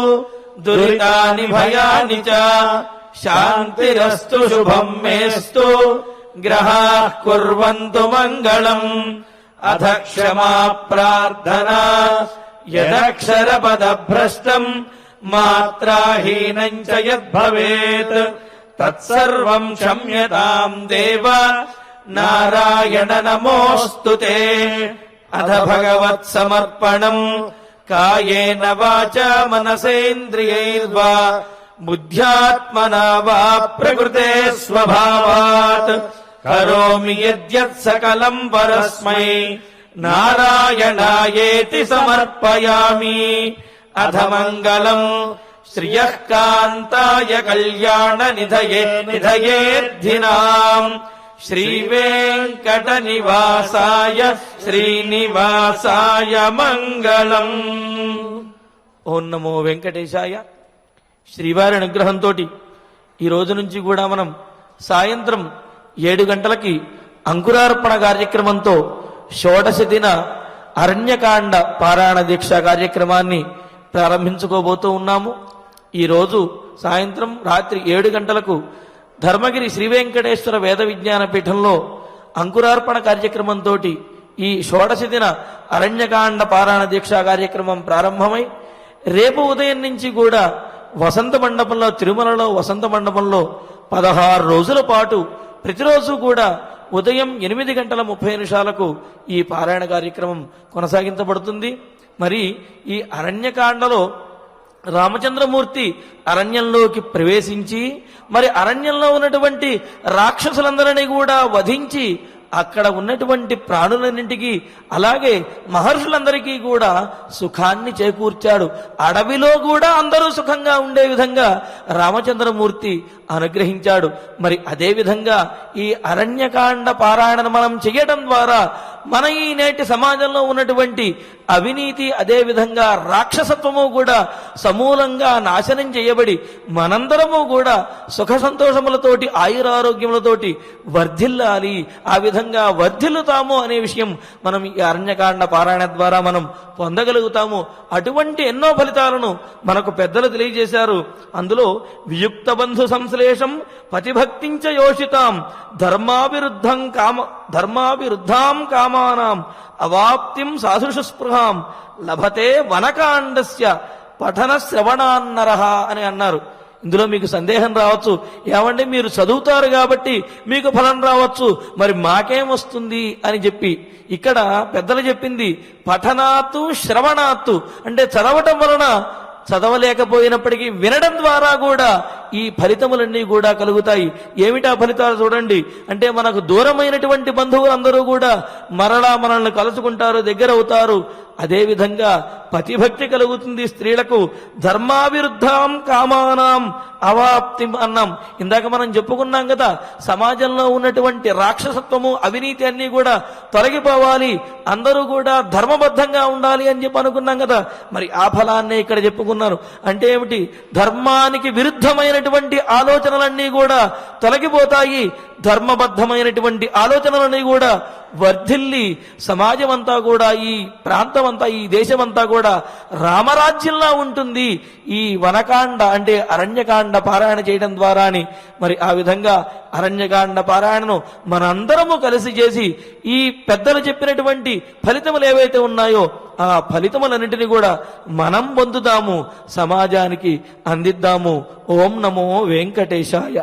దురితాని భయాని చ. శాంతిరస్తు శుభం మేస్తు గ్రహాః కుర్వంతు మంగళం. అథ క్షమా ప్రార్థనా యదక్షరపదభ్రష్టం మాత్రాహీనం చ యద్భవేత్ తత్సర్వం క్షమ్యతాం దేవ నారాయణ నమోస్తుతే. అథ భగవత్ సమర్పణం కాయేన వాచా మనసేంద్రియైర్వా బుద్ధ్యాత్మనా వా ప్రకృతే స్వభావాత్ కరోమి యద్యత్ సకలం పరస్మై నారాయణాయేతి సమర్పయామి. అథ మంగళం శ్రియః కాంతాయ కళ్యాణ నిధయే నిధయేర్థినాం. శ్రీవేంకట నివాసాయ శ్రీనివాసాయ మంగళం. ఓం నమో వెంకటేశాయ. శ్రీవారి అనుగ్రహంతో ఈ రోజు నుంచి కూడా మనం సాయంత్రం 7 గంటలకి అంకురార్పణ కార్యక్రమంతో షోడశ దిన అరణ్యకాండ పారాయణ దీక్ష కార్యక్రమాన్ని ప్రారంభించుకోబోతూ ఉన్నాము. ఈరోజు సాయంత్రం రాత్రి 7 గంటలకు ధర్మగిరి శ్రీ వెంకటేశ్వర వేద విజ్ఞాన పీఠంలో అంకురార్పణ కార్యక్రమంతో ఈ షోడశ దిన అరణ్యకాండ పారాయణ దీక్షా కార్యక్రమం ప్రారంభమై రేపు ఉదయం నుంచి కూడా వసంత మండపంలో తిరుమలలో వసంత మండపంలో 16 రోజుల పాటు ప్రతిరోజు కూడా ఉదయం 8:30 ఈ పారాయణ కార్యక్రమం కొనసాగించబడుతుంది. మరి ఈ అరణ్యకాండలో రామచంద్రమూర్తి అరణ్యంలోకి ప్రవేశించి మరి అరణ్యంలో ఉన్నటువంటి రాక్షసులందరినీ కూడా వధించి అక్కడ ఉన్నటువంటి ప్రాణులన్నింటికి అలాగే మహర్షులందరికీ కూడా సుఖాన్ని చేకూర్చాడు. అడవిలో కూడా అందరూ సుఖంగా ఉండే విధంగా రామచంద్రమూర్తి అనుగ్రహించాడు. మరి అదే విధంగా ఈ అరణ్యకాండ పారాయణను మనం చేయడం ద్వారా మన ఈ నేటి సమాజంలో ఉన్నటువంటి అవినీతి అదే విధంగా రాక్షసత్వము కూడా సమూలంగా నాశనం చేయబడి మనందరము కూడా సుఖ సంతోషములతోటి ఆయురారోగ్యములతోటి వర్ధిల్లాలి, ఆ విధంగా వర్ధిల్లుతాము అనే విషయం మనం ఈ అరణ్యకాండ పారాయణ ద్వారా మనం పొందగలుగుతాము. అటువంటి ఎన్నో ఫలితాలను మనకు పెద్దలు తెలియజేశారు. అందులో వియుక్త బంధు సంశ్లేషం పతిభక్తించ యోషితాం ధర్మాభిరుద్ధాం కామానాం అవాప్తిం సాధుషు స్పృహాం లభతే వనకాండస్య పఠన శ్రవణాన్నరహ అని అన్నారు. ఇందులో మీకు సందేహం రావచ్చు, ఏమంటే మీరు చదువుతారు కాబట్టి మీకు ఫలం రావచ్చు, మరి మాకేమొస్తుంది అని చెప్పి. ఇక్కడ పెద్దలు చెప్పింది పఠనాత్తు శ్రవణాత్తు, అంటే చదవటం వలన చదవలేకపోయినప్పటికీ వినడం ద్వారా కూడా ఈ ఫలితములన్నీ కూడా కలుగుతాయి. ఏమిటా ఫలితాలు చూడండి. అంటే మనకు దూరమైనటువంటి బంధువులందరూ కూడా మరలా మనల్ని కలుసుకుంటారు, దగ్గర అవుతారు. అదేవిధంగా పతిభక్తి కలుగుతుంది స్త్రీలకు. ధర్మావిరుద్ధాం కామానాం అవాప్తిం అన్నాం. ఇందాక మనం చెప్పుకున్నాం కదా, సమాజంలో ఉన్నటువంటి రాక్షసత్వము అవినీతి అన్ని కూడా తొలగిపోవాలి, అందరూ కూడా ధర్మబద్ధంగా ఉండాలి అని చెప్పి అనుకున్నాం కదా. మరి ఆ ఫలాన్నే ఇక్కడ చెప్పుకున్నారు. అంటే ఏమిటి? ధర్మానికి విరుద్ధమైనటువంటి ఆలోచనలన్నీ కూడా తొలగిపోతాయి, ధర్మబద్ధమైనటువంటి ఆలోచనలన్నీ కూడా వర్ధిల్లి సమాజం అంతా కూడా, ఈ ప్రాంతం అంతా, ఈ దేశమంతా కూడా రామరాజ్యంలా ఉంటుంది ఈ వనకాండ అంటే అరణ్యకాండ పారాయణ చేయడం ద్వారా అని. మరి ఆ విధంగా అరణ్యకాండ పారాయణను మనందరము కలిసి చేసి ఈ పెద్దలు చెప్పినటువంటి ఫలితములు ఏవైతే ఉన్నాయో ఆ ఫలితములన్నింటినీ కూడా మనం పొందుతాము, సమాజానికి అందిద్దాము. ఓం నమో వెంకటేశాయ.